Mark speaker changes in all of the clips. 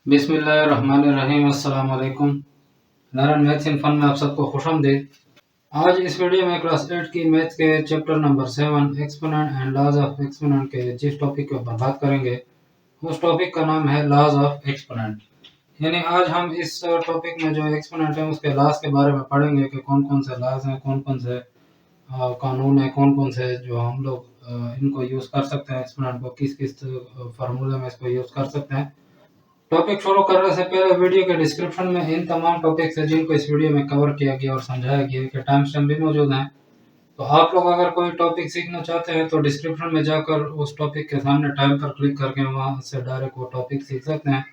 Speaker 1: बिस्मिल्लाहिर्रहमानिर्रहीम। अस्सलाम वालेकुम। लर्न मैथ्स इन फन में आप सबको खुशामदीद। आज इस वीडियो में क्लास 8 की मैथ्स के chapter number 7 exponent and laws of exponent के जिस टॉपिक के ऊपर बात करेंगे उस टॉपिक का नाम है लॉज ऑफ एक्सपोनेंट। यानी आज हम इस टॉपिक में जो एक्सपोनेंट है उसके लॉज के बारे में पढ़ेंगे कि कौन कौन से लॉज हैं, कौन कौन से कानून है, कौन कौन से जो हम लोग इनको यूज़ कर सकते हैं, एक्सपोनेंट को किस किस फार्मूले में इसको यूज़ कर सकते हैं। टॉपिक शुरू करने से पहले वीडियो के डिस्क्रिप्शन में इन तमाम टॉपिक्स है जिनको इस वीडियो में कवर किया गया और समझाया गया के टाइम स्टैम्प भी मौजूद हैं। तो आप लोग अगर कोई टॉपिक सीखना चाहते हैं तो डिस्क्रिप्शन में जाकर उस टॉपिक के सामने टाइम पर क्लिक करके वहां से डायरेक्ट वो टॉपिक सीख सकते हैं।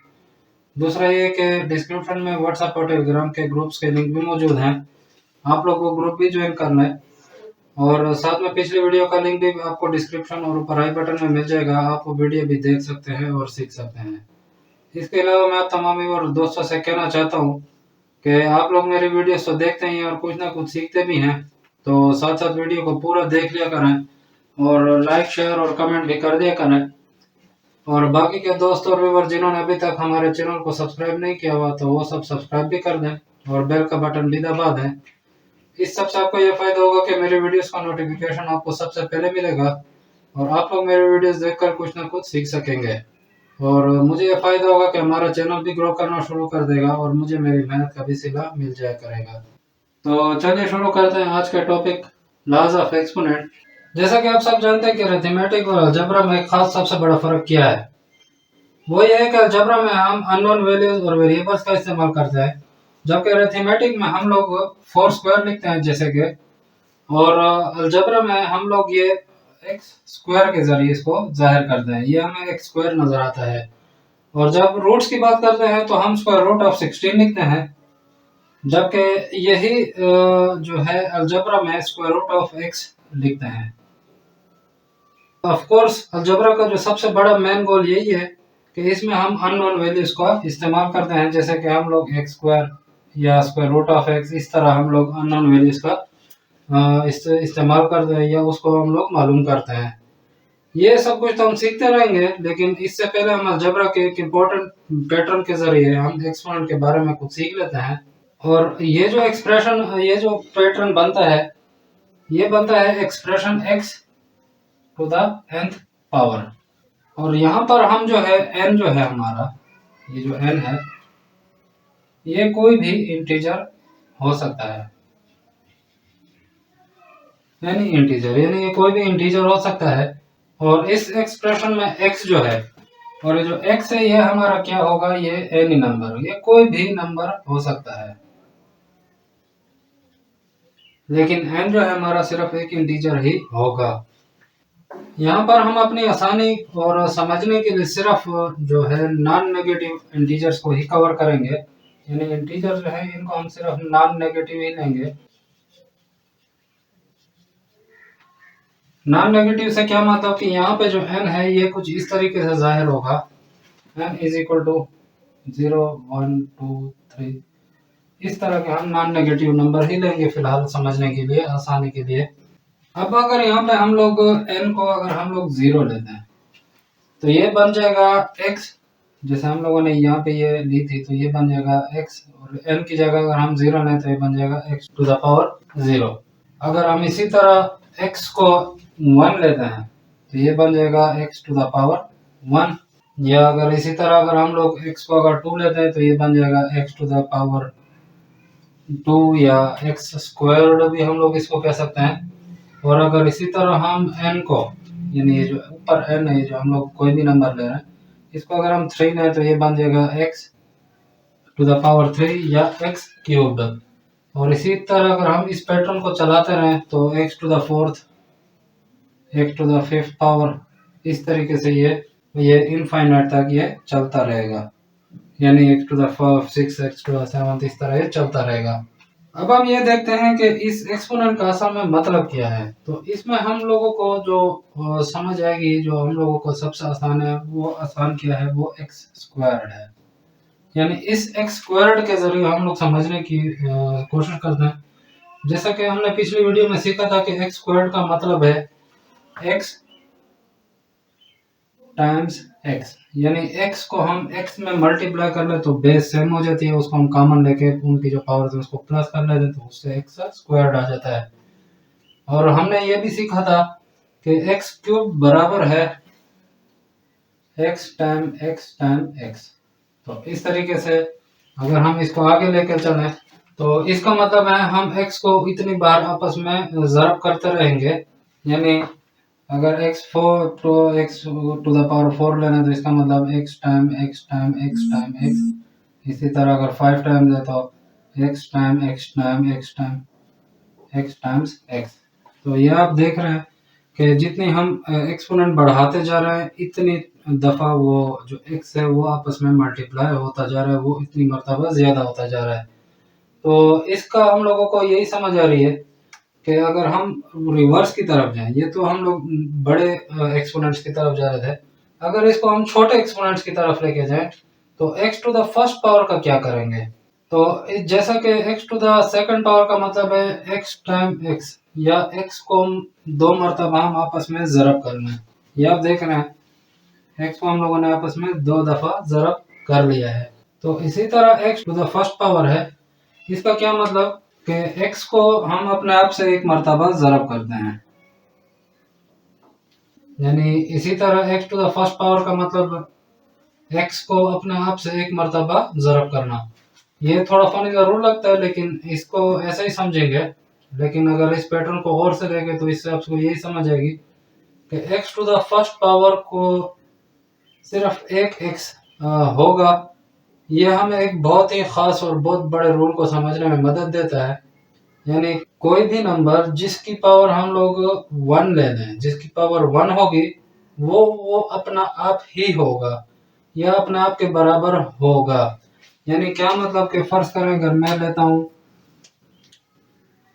Speaker 1: दूसरा ये कि डिस्क्रिप्शन में व्हाट्सएप और टेलीग्राम के ग्रुप्स के लिंक भी मौजूद हैं, आप लोग वो ग्रुप भी ज्वाइन करना है। और साथ में पिछली वीडियो का लिंक भी आपको डिस्क्रिप्शन और ऊपर आई बटन में मिल जाएगा, आप वो वीडियो भी देख सकते हैं और सीख सकते हैं। इसके अलावा मैं आप तमाम और दोस्तों से कहना चाहता हूँ कि आप लोग मेरी वीडियोस तो देखते ही हैं और कुछ ना कुछ सीखते भी हैं, तो साथ साथ वीडियो को पूरा देख लिया करें और लाइक शेयर और कमेंट भी कर दिया करें। और बाकी के दोस्त और व्यूवर जिन्होंने अभी तक हमारे चैनल को सब्सक्राइब नहीं किया हुआ तो वो सब सब्सक्राइब भी कर दें और बेल का बटन भी दबा दें। इस सबसे आपको यह फायदा होगा कि मेरी वीडियोस का नोटिफिकेशन आपको सबसे पहले मिलेगा और आप लोग मेरी वीडियोस देखकर कुछ ना कुछ सीख सकेंगे। और मुझे ये फायदा होगा कि हमारा चैनल भी ग्रो करना शुरू कर देगा और मुझे मेरी मेहनत का भी सिला मिल जाया करेगा। तो चलिए शुरू करते हैं आज का टॉपिक लॉज ऑफ एक्सपोनेंट। जैसा कि आप सब जानते हैं कि अरिथमेटिक और अलजेब्रा में खास सबसे बड़ा फर्क क्या है, वो ये है कि अलजेब्रा में हम अननोन वैल्यूज और वेरिएबल्स का इस्तेमाल करते हैं, जबकि अरिथमेटिक में हम लोग फोर स्क्वायर लिखते हैं जैसे कि, और अलजेब्रा में हम लोग ये एक्स स्क्वायर के जरिए इसको जाहिर करते हैं, ये हमें एक्स स्क्वायर नजर आता है। और जब रूट्स की बात करते हैं तो हम स्क्वायर रूट ऑफ 16 लिखते हैं, जबकि यही जो है अलजेब्रा में स्क्वायर रूट ऑफ एक्स लिखते हैं। ऑफ कोर्स अलजेब्रा का जो सबसे बड़ा मेन गोल यही है कि इसमें हम अननोन वैल्यूज का इस्तेमाल करते हैं, जैसे कि हम लोग एक्स स्क्वायर या स्क्वायर रूट ऑफ एक्स, इस तरह हम लोग अननोन वैल्यूज का इस्तेमाल करते हैं या उसको हम लोग मालूम करते हैं। ये सब कुछ तो हम सीखते रहेंगे, लेकिन इससे पहले हम अलजेब्रा के एक इम्पोर्टेंट पैटर्न के जरिए हम एक्सपोनेंट के बारे में कुछ सीख लेते हैं। और ये जो एक्सप्रेशन, ये जो पैटर्न बनता है, ये बनता है expression x to the nth power. और यहाँ पर हम जो है n जो है हमारा, ये जो n है, ये कोई भी इंटीजर हो सकता है, यानी इंटीजर, यानी ये कोई भी इंटीजर हो सकता है। और इस एक्सप्रेशन में x जो है, और ये जो x है ये हमारा क्या होगा, ये एनी नंबर, ये कोई भी नंबर हो सकता है, लेकिन n जो है हमारा सिर्फ एक इंटीजर ही होगा। यहाँ पर हम अपनी आसानी और समझने के लिए सिर्फ जो है नॉन नेगेटिव इंटीजर्स को ही कवर करेंगे, यानी इंटीजर जो है इनको हम सिर्फ नॉन नेगेटिव ही लेंगे। नॉन नेगेटिव से क्या मतलब कि यहाँ पे जो n है ये कुछ इस तरीके से जाहिर होगा, n इज इक्वल टू 0 1 2 3, इस तरह के हम नॉन नेगेटिव नंबर ही लेंगे फिलहाल समझने के लिए, आसानी के लिए। अब अगर यहाँ पे हम लोग n को अगर हम लोग 0 लेते हैं तो ये बन जाएगा x, जैसे हम लोगों ने यहाँ पे ये ली थी तो ये बन जाएगा x, और n की जगह अगर हम 0 लें तो ये बन जाएगा x टू द पावर 0। अगर हम इसी तरह x को 1 लेते हैं तो ये बन जाएगा x टू द पावर 1, या अगर इसी तरह अगर हम लोग x को अगर 2 लेते हैं तो ये बन जाएगा x टू द पावर 2, या x स्क्वायर्ड भी हम लोग इसको कह सकते हैं। और अगर इसी तरह हम n को, यानी ये जो ऊपर n है, जो हम लोग कोई भी नंबर ले रहे हैं, इसको अगर हम 3 लें तो ये बन जाएगा x टू द पावर 3 या x क्यूब्ड। और इसी तरह अगर हम इस पैटर्न को चलाते रहें तो x to the fourth, x to the fifth power, इस तरीके से ये इनफाइनाइट तक ये चलता रहेगा, यानी x to the six, x to the seventh, इस तरह ये चलता रहेगा। अब हम ये देखते हैं कि इस एक्सपोनेंट का असल में मतलब क्या है। तो इसमें हम लोगों को जो समझ आएगी, जो हम लोगों को सबसे आसान है, वो आसान क्या है, वो एक्स स्क्वायर्ड है। यानी इस एक्स स्क्वायर्ड के जरिए हम लोग समझने की कोशिश करते हैं। जैसा कि हमने पिछली वीडियो में सीखा था कि एक्स स्क्वायर्ड का मतलब है एक्स टाइम्स एक्स, यानी एक्स को हम एक्स में मल्टीप्लाई कर ले तो बेस सेम हो जाती है, उसको हम कॉमन लेके उनकी जो पावर है उसको प्लस कर लेते तो उससे एक्स स्क्वायर्ड आ जाता है। और हमने ये भी सीखा था कि एक्स क्यूब बराबर है एक्स टाइम एक्स। तो इस तरीके से अगर हम इसको आगे लेकर चलें तो इसका मतलब है हम x को इतनी बार आपस में ज़रब करते रहेंगे, यानी अगर x टू द पावर 4 लेना तो इसका मतलब x time x time x time x। इसी तरह अगर 5 टाइम दे तो x time x time x time x times x। तो ये आप देख रहे हैं कि जितनी हम एक्सपोनेंट बढ़ाते जा रहे हैं इतनी दफ़ा वो जो x है वो आपस में मल्टीप्लाई होता जा रहा है, वो इतनी मरतबा ज़्यादा होता जा रहा है। तो इसका हम लोगों को यही समझ आ रही है कि अगर हम रिवर्स की तरफ जाएं, ये तो हम लोग बड़े एक्सपोनेंट्स की तरफ जा रहे थे, अगर इसको हम छोटे एक्सपोनेंट्स की तरफ लेके जाएं तो x to the first power का क्या करेंगे। तो जैसा कि x to the second power का मतलब है x टाइम x, या x को हम दो मरतबा हम आपस में ज़रब करना है। ये आप देख रहे हैं x को हम लोगों ने आपस में दो दफ़ा ज़रब कर लिया है। तो इसी तरह x to the first power है, इसका क्या मतलब कि x को हम अपने आप से एक मरतबा ज़रब करते हैं, यानी इसी तरह x to the first power का मतलब x को अपने आप से एक मरतबा ज़रब करना। ये थोड़ा फनी ज़रूर लगता है लेकिन इसको ऐसे ही समझेंगे, लेकिन अगर इस पैटर्न को और से देखें तो इससे आपको यही समझ आएगी कि x to the first power को सिर्फ एक x होगा। ये हमें एक बहुत ही ख़ास और बहुत बड़े रूल को समझने में मदद देता है, यानी कोई भी नंबर जिसकी पावर हम लोग 1 ले लें, जिसकी पावर 1 होगी वो अपना आप ही होगा या अपने आप के बराबर होगा। यानी क्या मतलब कि फर्ज करें अगर मैं लेता हूँ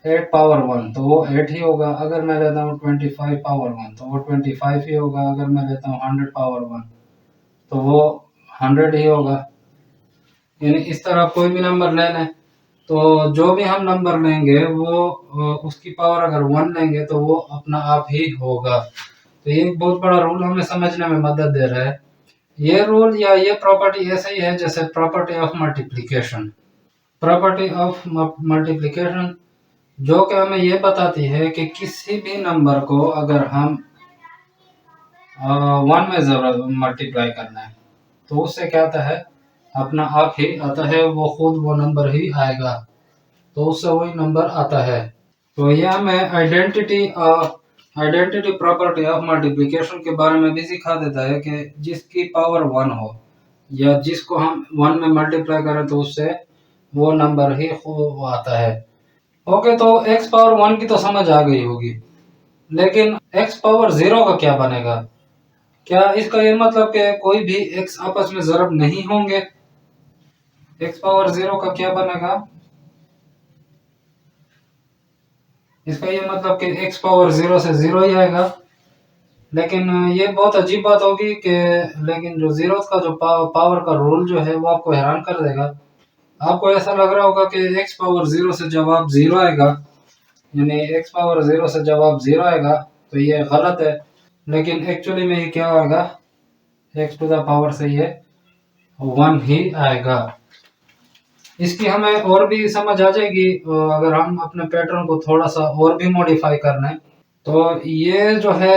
Speaker 1: 8 पावर 1 तो वो 8 ही होगा, अगर मैं लेता हूँ 25 पावर 1 तो वो 25 ही होगा, अगर मैं लेता हूँ 100 पावर 1 तो वो 100 ही होगा। यानी इस तरह कोई भी नंबर ले लें तो जो भी हम नंबर लेंगे वो उसकी पावर अगर 1 लेंगे तो वो अपना आप ही होगा। तो ये एक बहुत बड़ा रूल हमें समझने में मदद दे रहा है। ये रूल या ये प्रॉपर्टी ऐसे ही है जैसे property of multiplication. Property of multiplication जो कि हमें ये बताती है कि किसी भी नंबर को अगर हम 1 में ज़रूर मल्टीप्लाई करना है तो उससे क्या आता है, अपना आप ही आता है, वो खुद वो नंबर ही आएगा, तो उससे वही नंबर आता है। तो यह हमें आइडेंटिटी प्रॉपर्टी ऑफ मल्टीप्लिकेशन के बारे में भी सिखा देता है कि जिसकी पावर 1 हो या जिसको हम 1 में मल्टीप्लाई करें तो उससे वो नंबर ही वो आता है। ओके, तो x पावर 1 की तो समझ आ गई होगी, लेकिन x पावर 0 का क्या बनेगा। क्या इसका ये मतलब कि कोई भी x आपस में ज़रब नहीं होंगे। x पावर 0 का क्या बनेगा, इसका ये मतलब कि x पावर 0 से 0 ही आएगा। लेकिन ये बहुत अजीब बात होगी कि लेकिन जो जीरो का जो पावर का रूल जो है वो आपको हैरान कर देगा। आपको ऐसा लग रहा होगा कि x पावर 0 से जवाब 0 आएगा, यानी x पावर 0 से जवाब 0 आएगा, तो ये गलत है। लेकिन एक्चुअली में ये क्या आएगा, x टू द पावर से ये 1 ही आएगा। इसकी हमें और भी समझ आ जाएगी अगर हम अपने पैटर्न को थोड़ा सा और भी मॉडिफाई कर लें। तो ये जो है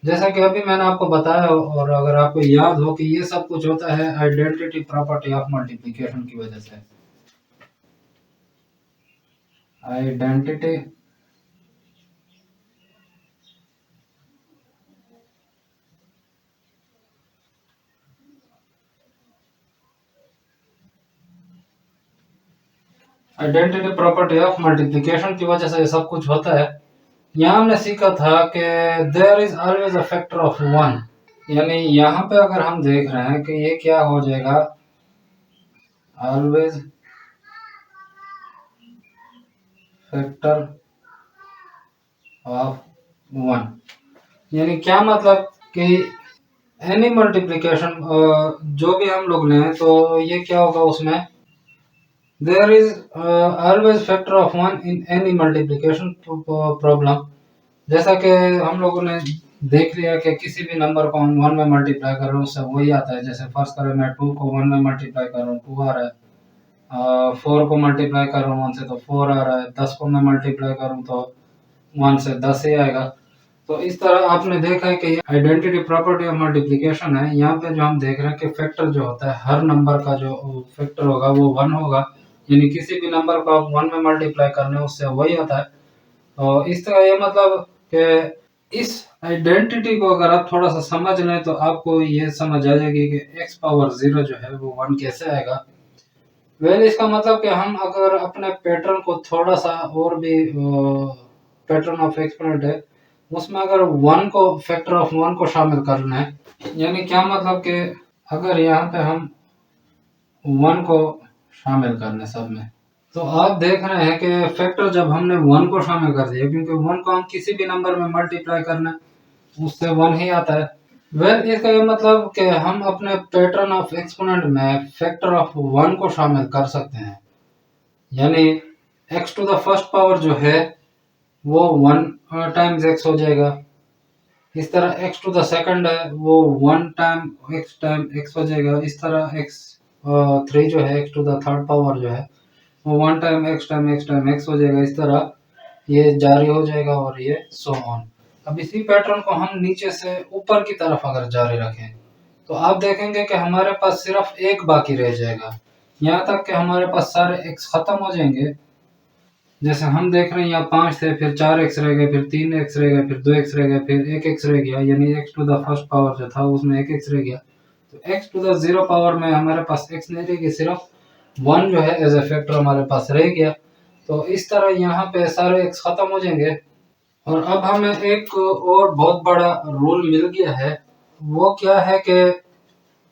Speaker 1: जैसा कि अभी मैंने आपको बताया, और अगर आपको याद हो कि ये सब कुछ होता है आइडेंटिटी प्रॉपर्टी ऑफ मल्टीप्लिकेशन की वजह से। Identity identity property of multiplication की वजह से ये सब कुछ होता है। यहाँ हमने सीखा था कि there is always a factor of 1, यानी यहाँ पे अगर हम देख रहे हैं कि ये क्या हो जाएगा, ऑलवेज फैक्टर ऑफ 1, यानी क्या मतलब कि एनी मल्टीप्लिकेशन जो भी हम लोग लें तो ये क्या होगा उसमें, there is always factor of 1 in any multiplication problem. जैसा कि हम लोगों ने देख लिया कि किसी भी नंबर को हम 1 में मल्टीप्लाई कर रहे हैं उससे वही आता है। जैसे फर्स्ट करें, मैं 2 को 1 में मल्टीप्लाई कर रहा हूँ 2 आ रहा है, 4 को मल्टीप्लाई कर रहा हूँ 1 से तो 4 आ रहा है, 10 को मैं मल्टीप्लाई करूँ तो 1 से 10 ही आएगा। तो इस तरह आपने देखा है कि ये आइडेंटिटी प्रॉपर्टी ऑफ मल्टीप्लिकेशन है। यहाँ पे जो हम देख रहे हैं कि फैक्टर जो होता है, हर नंबर का जो फैक्टर होगा वो 1 होगा, यानी किसी भी नंबर को आप 1 में मल्टीप्लाई करने उससे वही आता है। तो इस तरह ये मतलब कि इस आइडेंटिटी को अगर आप थोड़ा सा समझ लें तो आपको ये समझ आ जाएगी कि x पावर 0 जो है वो 1 कैसे आएगा। वेल इसका मतलब कि हम अगर अपने पैटर्न को थोड़ा सा और भी पैटर्न ऑफ एक्सपोनेंट है उसमें अगर 1 को फैक्टर ऑफ 1 को शामिल करना है, यानी क्या मतलब कि अगर यहाँ पे हम 1 को शामिल करने सब में, तो आप देख रहे हैं कि फैक्टर जब हमने 1 को शामिल कर दिया, क्योंकि 1 को हम किसी भी नंबर में मल्टीप्लाई करना उससे 1 ही आता है। वेल इसका ये मतलब कि हम अपने पैटर्न ऑफ एक्सपोनेंट में फैक्टर ऑफ 1 को शामिल कर सकते हैं, यानी x to the first power जो है वो 1 टाइम्स x हो जाएगा। इस तरह x टू द सेकंड है वो 1 टाइम x हो जाएगा। इस तरह x 3 जो है x to the third power जो है वो 1 टाइम x हो जाएगा। इस तरह ये जारी हो जाएगा और ये सो ऑन। अब इसी पैटर्न को हम नीचे से ऊपर की तरफ अगर जारी रखें तो आप देखेंगे कि हमारे पास सिर्फ एक बाकी रह जाएगा, यहाँ तक कि हमारे पास सारे x खत्म हो जाएंगे। जैसे हम देख रहे हैं यहाँ 5 थे, फिर 4x रह गए, फिर 3x रह गए, फिर 2x रह गए, फिर 1x रह गया, यानी x to the first power जो था उसमें 1x रह गया। तो x टू द 0 पावर में हमारे पास x नहीं रहेगी, सिर्फ 1 जो है एज ए फैक्टर हमारे पास रह गया। तो इस तरह यहाँ पे सारे x खत्म हो जाएंगे। और अब हमें एक और बहुत बड़ा रूल मिल गया है, वो क्या है कि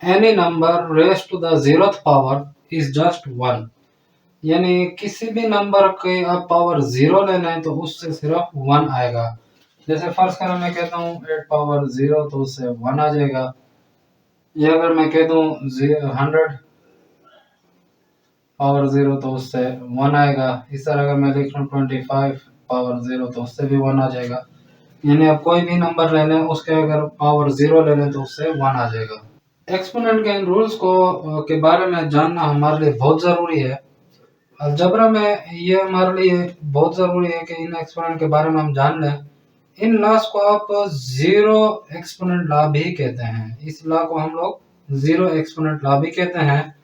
Speaker 1: any number raise to the 0th power is just 1, यानी किसी भी नंबर के आप पावर 0 लेना है तो उससे सिर्फ 1 आएगा। जैसे फर्स्ट करें मैं कहता हूँ 8 पावर 0 तो उससे 1 आ जाएगा, या अगर मैं कह दूँ 100 पावर 0 तो उससे 1 आएगा। इस तरह अगर मैं लिख लूँ 25 पावर 0 तो उससे भी 1 आ जाएगा। यानी आप कोई भी नंबर ले लें उसके अगर पावर 0 ले लें तो उससे 1 आ जाएगा। एक्सपोनेंट के इन रूल्स को के बारे में जानना हमारे लिए बहुत ज़रूरी है। अलजबरा में ये हमारे लिए बहुत ज़रूरी है कि इन एक्सपोनेंट के बारे में हम जान लें। इन लॉस को आप ज़ीरो एक्सपोनेंट लॉ भी कहते हैं। इस लॉ को हम लोग ज़ीरो एक्सपोनेंट लॉ भी कहते हैं।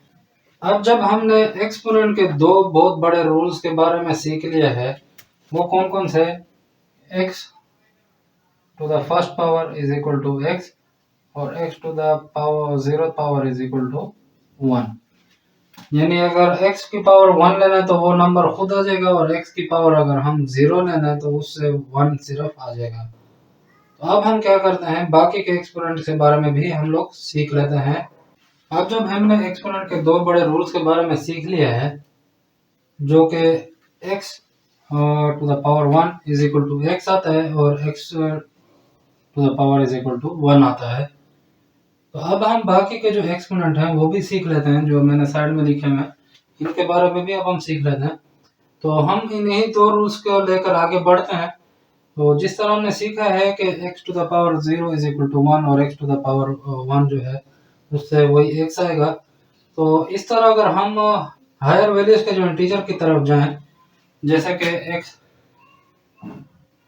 Speaker 1: अब जब हमने एक्सपोनेंट के दो बहुत बड़े रूल्स के बारे में सीख लिया है, वो कौन कौन से? x to the first power is equal to x और x to the power 0 power is equal to 1। यानी अगर x की पावर 1 लेना है तो वो नंबर खुद आ जाएगा, और x की पावर अगर हम 0 लेना है तो उससे 1 सिर्फ आ जाएगा। तो अब हम क्या करते हैं, बाकी के एक्सपोनेंट के बारे में भी हम लोग सीख लेते हैं। अब जब हमने एक्सपोनेंट के दो बड़े रूल्स के बारे में सीख लिया है, जो कि x to the power 1 is equal to x आता है और x to the power is equal to 1 आता है, तो अब हम बाकी के जो एक्सपोनेंट हैं वो भी सीख लेते हैं, जो मैंने साइड में लिखे हैं इनके बारे में भी अब हम सीख लेते हैं। तो हम इन्हीं दो रूल्स को लेकर आगे बढ़ते हैं। तो जिस तरह हमने सीखा है कि x to the power 0 is equal to 1 और x टू द पावर 1 जो है उससे वही x आएगा। तो इस तरह अगर हम हायर वैल्यूज के जो इंटीजर की तरफ जाएं, जैसे कि x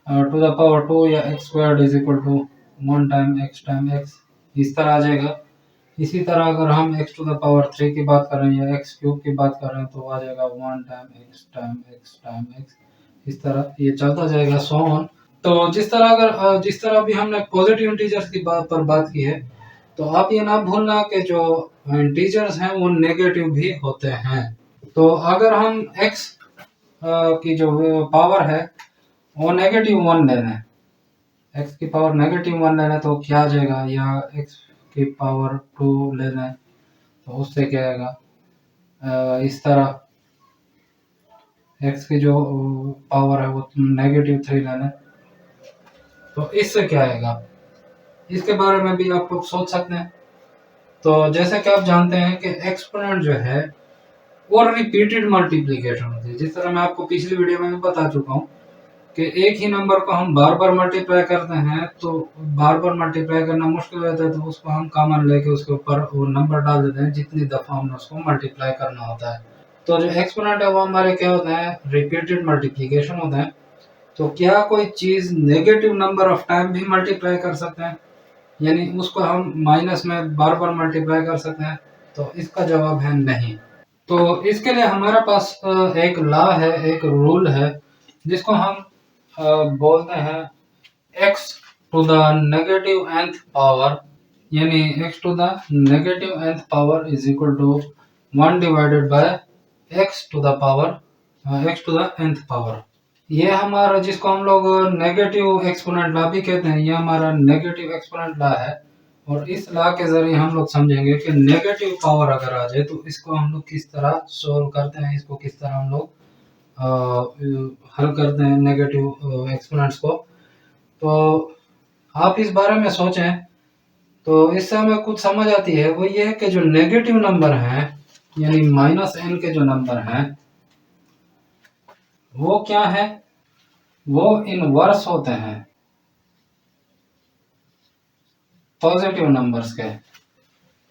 Speaker 1: टू द पावर 2 या x squared is equal to 1 time x, इस तरह आ जाएगा। इसी तरह अगर हम x टू द पावर 3 की बात करें या x क्यूब की बात करें तो आ जाएगा 1 टाइम x। इस तरह ये चलता जाएगा सो ऑन। तो जिस तरह अभी हमने पॉजिटिव इंटीजर्स की बात की है, तो आप ये ना भूलना कि जो इंटीजर्स हैं वो नेगेटिव भी होते हैं। तो अगर हम x की जो पावर है वो -1 लेना है, x की पावर -1 लेना है तो क्या आ जाएगा, या x की पावर 2 लेना है तो उससे क्या आएगा, इस तरह x की जो पावर है वो -3 लेना है तो इससे क्या आएगा, इसके बारे में भी आप लोग सोच सकते हैं। तो जैसे कि आप जानते हैं कि एक्सपोनेंट जो है वो रिपीटेड मल्टीप्लिकेशन होती है, जिस तरह मैं आपको पिछली वीडियो में भी बता चुका हूँ कि एक ही नंबर को हम बार बार मल्टीप्लाई करते हैं तो बार बार मल्टीप्लाई करना मुश्किल रहता है, तो उसको हम कॉमन लेके उसके ऊपर वो नंबर डाल देते हैं जितनी दफ़ा हमने उसको मल्टीप्लाई करना होता है। तो जो एक्सपोनेंट है वो हमारे क्या होते हैं, रिपीटेड मल्टीप्लिकेशन होते हैं। तो क्या कोई चीज़ नेगेटिव नंबर ऑफ टाइम भी मल्टीप्लाई कर सकते हैं, यानी उसको हम माइनस में बार बार मल्टीप्लाई कर सकते हैं? तो इसका जवाब है नहीं। तो इसके लिए हमारे पास एक लॉ है, एक रूल है, जिसको हम बोलते हैं x to the negative nth power, यानी x to the negative nth power is equal to 1 divided by x to the power x to the nth power. ये हमारा, जिसको हम लोग नेगेटिव एक्सपोनेंट लॉ भी कहते हैं, ये हमारा नेगेटिव एक्सपोनेंट लॉ है। और इस लॉ के जरिए हम लोग समझेंगे कि नेगेटिव पावर अगर आ जाए तो इसको हम लोग किस तरह सोल्व करते हैं, इसको किस तरह हम लोग हल करते हैं नेगेटिव एक्सपोनेंट्स को। तो आप इस बारे में सोचें तो इससे हमें कुछ समझ आती है। वो ये है कि जो नेगेटिव नंबर हैं, यानी -n के जो नंबर हैं, वो क्या है, वो इनवर्स होते हैं पॉजिटिव नंबर्स के।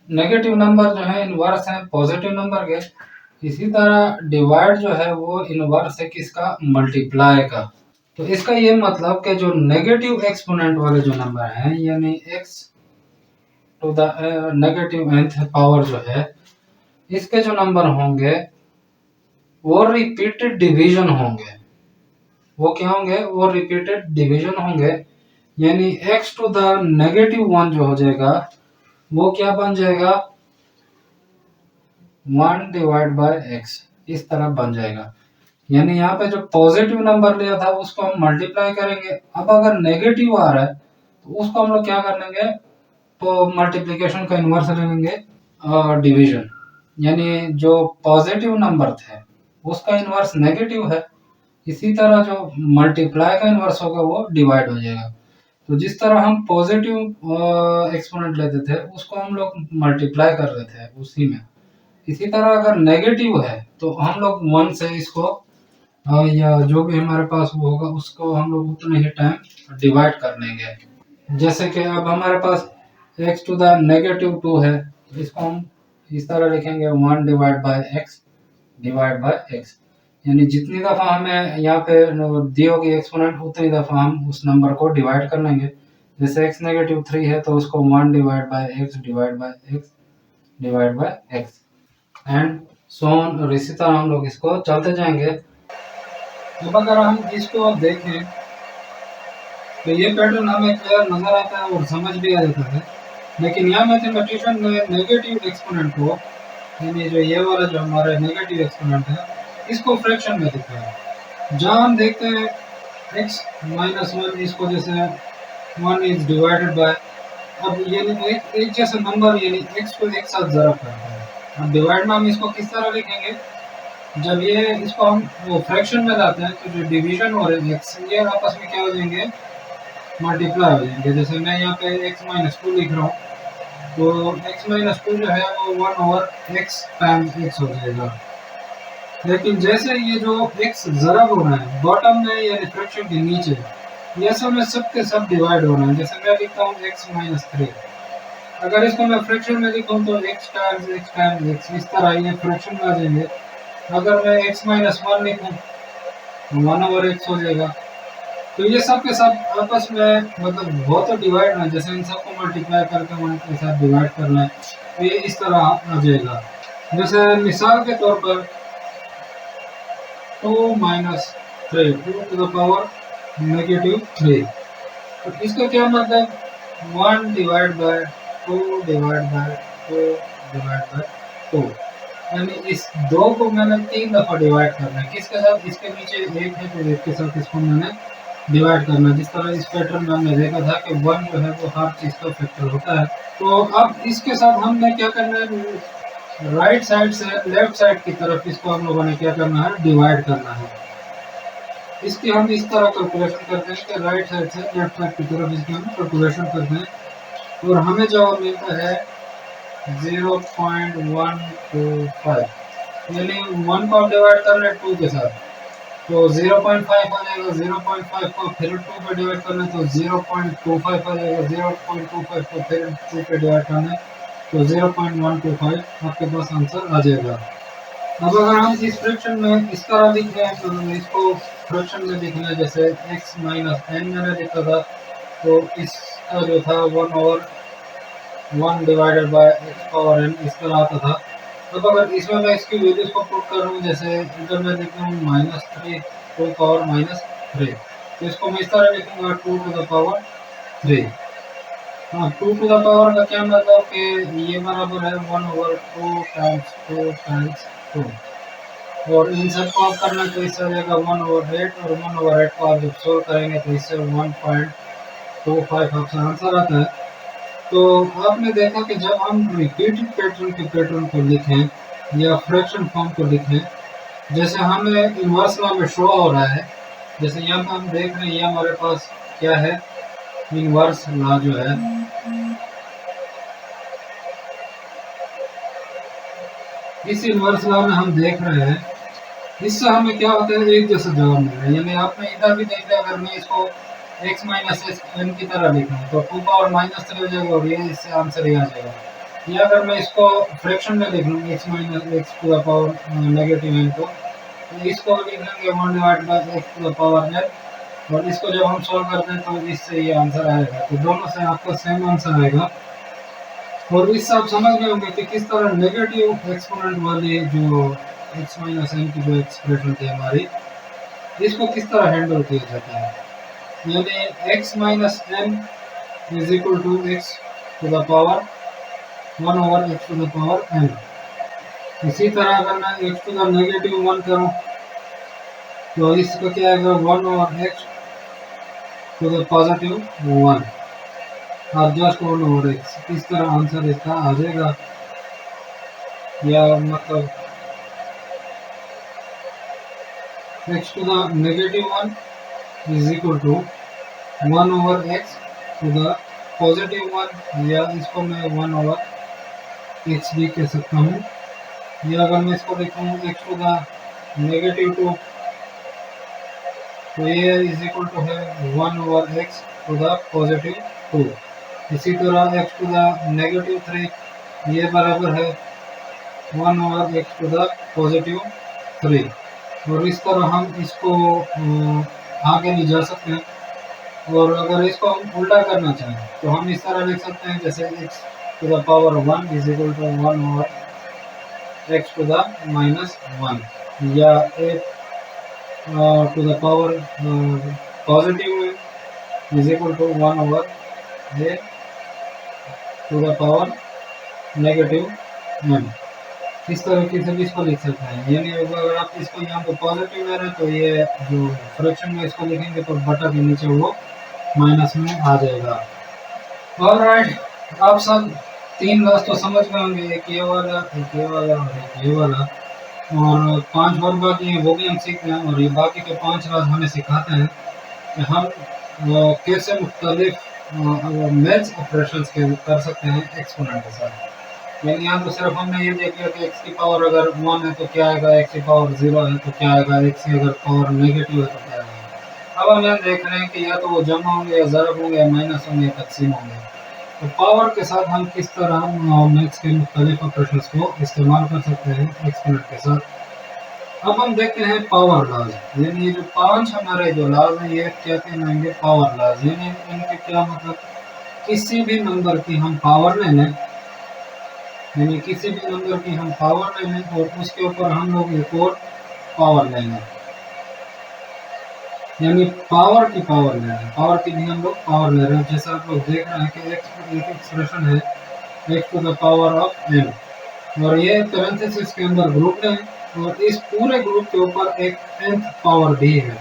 Speaker 1: नेगेटिव नंबर जो है इनवर्स है पॉजिटिव नंबर के। इसी तरह डिवाइड जो है वो इनवर्स है किसका, मल्टीप्लाई का। तो इसका ये मतलब कि जो नेगेटिव एक्सपोनेंट वाले जो नंबर हैं, यानी x to the negative nth power जो है, इसके जो नंबर होंगे वो रिपीटेड डिवीजन होंगे। वो क्या होंगे, वो रिपीटेड डिवीजन होंगे। यानी x टू द नेगेटिव 1 जो हो जाएगा वो क्या बन जाएगा, 1 डिवाइड बाय x, इस तरह बन जाएगा। यानी यहाँ पे जो पॉजिटिव नंबर लिया था उसको हम मल्टीप्लाई करेंगे। अब अगर नेगेटिव आ रहा है तो उसको हम लोग क्या कर लेंगे, तो मल्टीप्लिकेशन का इन्वर्स ले लेंगे डिवीजन। यानी जो पॉजिटिव नंबर थे उसका इन्वर्स नेगेटिव है, इसी तरह जो मल्टीप्लाई का इन्वर्स होगा वो डिवाइड हो जाएगा। तो जिस तरह हम पॉजिटिव एक्सपोनेंट लेते थे उसको हम लोग मल्टीप्लाई कर रहे थे उसी में, इसी तरह अगर नेगेटिव है तो हम लोग 1 से इसको या जो भी हमारे पास वो होगा उसको हम लोग उतने ही टाइम डिवाइड कर लेंगे। जैसे कि अब हमारे पास x टू द नेगेटिव 2 है, तो इसको हम इस तरह लिखेंगे 1 divide bye x divide by x। यानी जितनी दफ़ा हमें यहाँ पे दी होगी एक्सपोनेंट उतनी दफ़ा हम उस नंबर को डिवाइड कर लेंगे। जैसे x नेगेटिव 3 है तो उसको 1 divide bye x divide by x divide by x and so on. और इसी तरह हम लोग इसको चलते जाएंगे। अब अगर हम इसको अब देखें तो ये पैटर्न हमें क्लियर नजर आता है और समझ भी आ जाता है। लेकिन यहाँ मैथमेटिशियन ने नेगेटिव एक्सपोनेंट को, यानी जो ये वाला जो हमारा नेगेटिव एक्सपोनेंट है, इसको फ्रैक्शन में दिखाया। जहाँ हम देखते हैं x माइनस 1, इसको जैसे 1 इज डिवाइडेड बाय, अब ये एक जैसा नंबर यानी x को एक साथ ज़रा करता है। अब डिवाइड में हम इसको किस तरह लिखेंगे, जब ये इसको हम वो फ्रैक्शन में लाते हैं तो जो डिवीजन हो रहे हैं x, ये आपस में क्या हो जाएंगे, मल्टीप्लाई हो जाएंगे। जैसे मैं यहाँ पे x माइनस 2 लिख रहा हूँ तो x माइनस 2 जो है वो 1 ओवर x टाइम्स x हो जाएगा। लेकिन जैसे ये जो x ज़रब हो रहा है बॉटम में यानी फ्रैक्शन के नीचे, ये सब में सब के सब डिवाइड हो रहे हैं। जैसे मैं लिखता हूँ x माइनस 3, अगर इसको मैं फ्रैक्शन में लिखूँ तो x टाइम्स x, इस तरह ये फ्रैक्शन में आ जाएंगे। अगर मैं x माइनस 1 लिखूँ तो 1 ओवर x हो जाएगा। तो ये सब के सब आपस में मतलब हो तो डिवाइड है, जैसे इन सबको मल्टीप्लाई करके 1 के साथ डिवाइड करना है तो ये इस तरह आ जाएगा। जैसे मिसाल के तौर पर 2 minus 3, 2 to the power negative 3, तो इसका क्या मतलब 1 divide by 2 divide by 2 divide by 2, यानी इस 2 को मैंने 3 दफ़ा डिवाइड करना है। किसके साथ, इसके नीचे 1 है तो 1 के साथ इसको मैंने डिवाइड करना। जिस तरह इस पैटर्न में हमने देखा था कि 1 जो है वो हर चीज़ का फैक्टर होता है। तो अब इसके साथ हमने क्या करना है, राइट साइड से लेफ्ट साइड की तरफ इसको हम लोगों ने क्या करना है, डिवाइड करना है। इसकी हम इस तरह कैलकुलेशन करते हैं कि राइट साइड से लेफ्ट साइड की तरफ इसकी हम कैलकुलेशन करते हैं और हमें जवाब मिलता है 0.125, यानी 1 को डिवाइड कर रहे हैं 2 के साथ तो 0.5 आ जाएगा, 0.5 को फिर 2 पे डिवाइड करना है तो 0.25 आ जाएगा, 0.25 को फिर 2 पे डिवाइड करना है तो 0.125 आपके पास आंसर आ जाएगा। अब अगर हम इस फ्रैक्शन में इस तरह लिख रहे हैं तो इसको फ्रैक्शन में लिखना है, जैसे x माइनस एन मैंने लिखा था तो इसका जो था 1/1 divided by x power n इस तरह आता था। अब अगर इसमें मैं इसकी वैल्यूज को पुट कर रहा हूँ, जैसे इधर मैं लिख रहा हूँ -3 टू पावर -3, तो इसको मैं इस तरह लिखूंगा 2 टू द पावर 3। हाँ, 2 टू द पावर का क्या मतलब कि ये बराबर है 1/2 टाइम्स 2 टाइम्स 2, और इन सबको आप करना तो इससे आ जाएगा 1/8, और 1/8 को आप जब सोल्व करेंगे तो इससे 1.25 आपका आंसर आता है। तो आपने देखा कि जब हम रिपीटेड पैटर्न के पैटर्न को लिखें या फ्रैक्शन फॉर्म को लिखें, जैसे हमें इन्वर्स लॉ में शो हो रहा है, जैसे यहाँ पर हम देख रहे हैं ये हमारे पास क्या है, इन्वर्स लॉ जो है, इस इन्वर्स लॉ में हम देख रहे हैं इससे हमें क्या होता है, एक जैसा जवाब मिल रहा है। यानी आपने इधर भी देख लिया, अगर मैं इसको x माइनस एस एन की तरह लिखूँ तो 2 पावर -3 हो जाएगा, और ये इससे आंसर ही आ जाएगा। या अगर मैं इसको फ्रैक्शन में लिख लूँ x minus x to the power negative n को, तो इसको लिख लेंगे 1 divide by x to the power n, और इसको जब हम सॉल्व करते हैं तो इससे ये आंसर आएगा। तो दोनों से आपका सेम आंसर आएगा। और इससे आप समझ गए होंगे कि किस तरह नेगेटिव एक्सपोनेंट वाली जो x माइनस एन की जो एक्सप्रेशन थी हमारी, इसको किस तरह हैंडल किया जाता है। यानी x minus n is equal to x to the power 1/x to the power n। इसी तरह अगर मैं x टू द नेगेटिव 1 करूँ तो इसका क्या आएगा 1/x टू द पॉजिटिव 1, और जस्ट 1/x, इस तरह आंसर इसका आ जाएगा। या मतलब x to the negative 1 is equal to 1/x to the positive 1, या इसको मैं 1/x भी कह सकता हूँ। या अगर मैं इसको लिखूँ x टू द नेगेटिव 2, तो ये इज इक्वल टू है 1/x टू द पॉजिटिव 2। इसी तरह x टू द नेगेटिव 3, ये बराबर है 1/x टू द पॉजिटिव 3। और इस तरह हम इसको आगे ले जा सकते हैं। और अगर इसको हम उल्टा करना चाहें तो हम इस तरह लिख सकते हैं, जैसे x to the power 1 is equal to 1/x to the -1, या to the power positive is equal to 1/a to the power negative 1। इस तरीके से भी इसको लिख सकते हैं। यानी अगर आप इसको यहाँ पे पॉजिटिव ले रहे हैं तो ये जो फ्रैक्शन में इसको लिखेंगे तो बटा के नीचे वो माइनस में आ जाएगा। ऑलराइट, आप सब 3 लॉस तो समझ गए होंगे, एक ये वाला, एक ये वाला और एक ये वाला, और 5 और बाकी हैं वो भी हम सीखते हैं। और ये बाकी के 5 लॉस हमें सिखाते हैं कि हम कैसे मुख्तलिफ मैथ्स ऑपरेशंस कर सकते हैं एक्सपोनेंट के साथ। यानी यहाँ तो सिर्फ हमने ये देख लिया कि एक्स की पावर अगर 1 है तो क्या आएगा, एक्स की पावर 0 है तो क्या आएगा, एक्स की अगर पावर नेगेटिव है तो क्या आएगा। अब हम यहाँ देख रहे हैं कि या तो वो जमा होंगे या ज़रब होंगे या माइनस होंगे या तकसीम होंगे। तो पावर के साथ हम किस तरह मैथ्स के मुख्तलिफ ऑपरेशंस को इस्तेमाल कर सकते हैं एक्सपोनेंट के साथ। अब हम देखते हैं पावर लॉज। यानी ये जो 5 हमारे जो लॉज हैं ये क्या कहलाएंगे, पावर लॉज। यानी इनके क्या मतलब, किसी भी नंबर की हम पावर ले लें, यानी किसी भी नंबर की हम पावर ले लें और उसके ऊपर हम लोग एक और पावर ले लें, यानी पावर की पावर ले रहे हैं, पावर की भी हम लोग पावर ले रहे हैं। जैसा आप लोग देख रहे हैं कि एक एक्सप्रेशन है x to the power of n, और ये पैरेंथेसिस के अंदर ग्रुप है, और इस पूरे ग्रुप के ऊपर एक nth पावर भी है।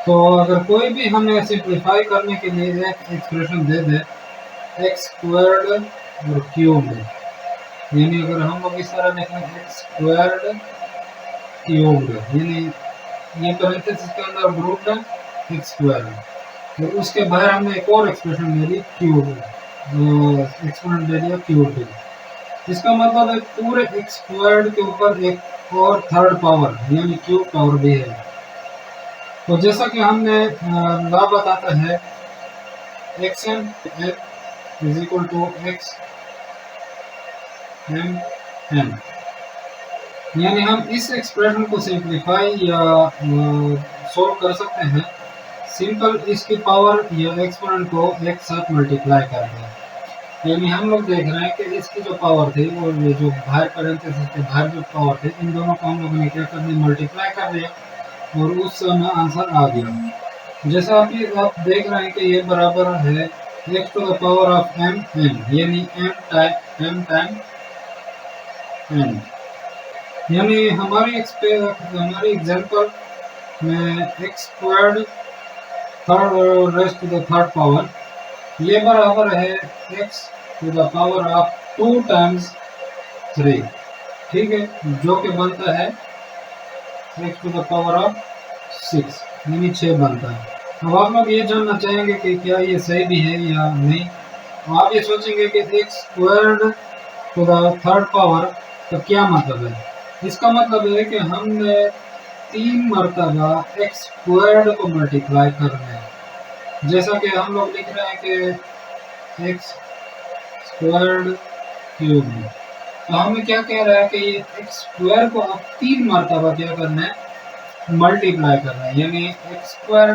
Speaker 1: तो अगर कोई भी हमें सिंप्लीफाई करने के लिए एक एक्सप्रेशन दे दे एक्स स्क्वायर्ड और क्यूब्ड, यानी अगर हम लोग इस तरह लिखें एक्स स्क्वायर्ड क्यूब्ड, यानी ये पैरेंथेसिस के अंदर ग्रुप है एक्स स्क्वायर्ड, और उसके बाहर हमने एक और एक्सप्रेशन ले ली क्यूब, एक्सपोनेंट ले लिया क्यूब। इसका मतलब है पूरे एक्स स्क्वायर्ड के ऊपर एक और थर्ड पावर यानी क्यूब पावर भी है। तो जैसा कि हमने लॉ बताता है x m is equal to x m n, यानी हम इस एक्सप्रेशन को सिंप्लीफाई या सोल्व कर सकते हैं सिंपल इसकी पावर या एक्सपोनेंट को एक साथ मल्टीप्लाई करके। यानी हम लोग देख रहे हैं कि इसकी जो पावर थी और ये जो बाहर पैरेंथेसिस के बाहर जो पावर थे, इन दोनों को हम लोगों ने क्या कर दिया, मल्टीप्लाई कर दिया और उस समय आंसर आ गया। जैसा अभी आप देख रहे हैं कि ये बराबर है x to the power of m n, यानी एम टाइम एन। यानी हमारी एग्जांपल में x squared third raise to the third power, ये बराबर है x to the power of 2 times 3, ठीक है, जो कि बनता है x to the power of 6, यानी 6 बनता है। अब आप लोग ये जानना चाहेंगे कि क्या ये सही भी है या नहीं। तो आप ये सोचेंगे कि x squared to the third power तो क्या मतलब है। इसका मतलब है कि हमने 3 मरतबा एक्स स्क्वायर्ड को मल्टीप्लाई करना है। जैसा कि हम लोग लिख रहे हैं कि एक्स स्क्वायर्ड क्यूब, तो हमें क्या कह रहा है कि ये एक्स स्क्वायर को अब 3 मरतबा क्या करना है, मल्टीप्लाई करना है, यानी x square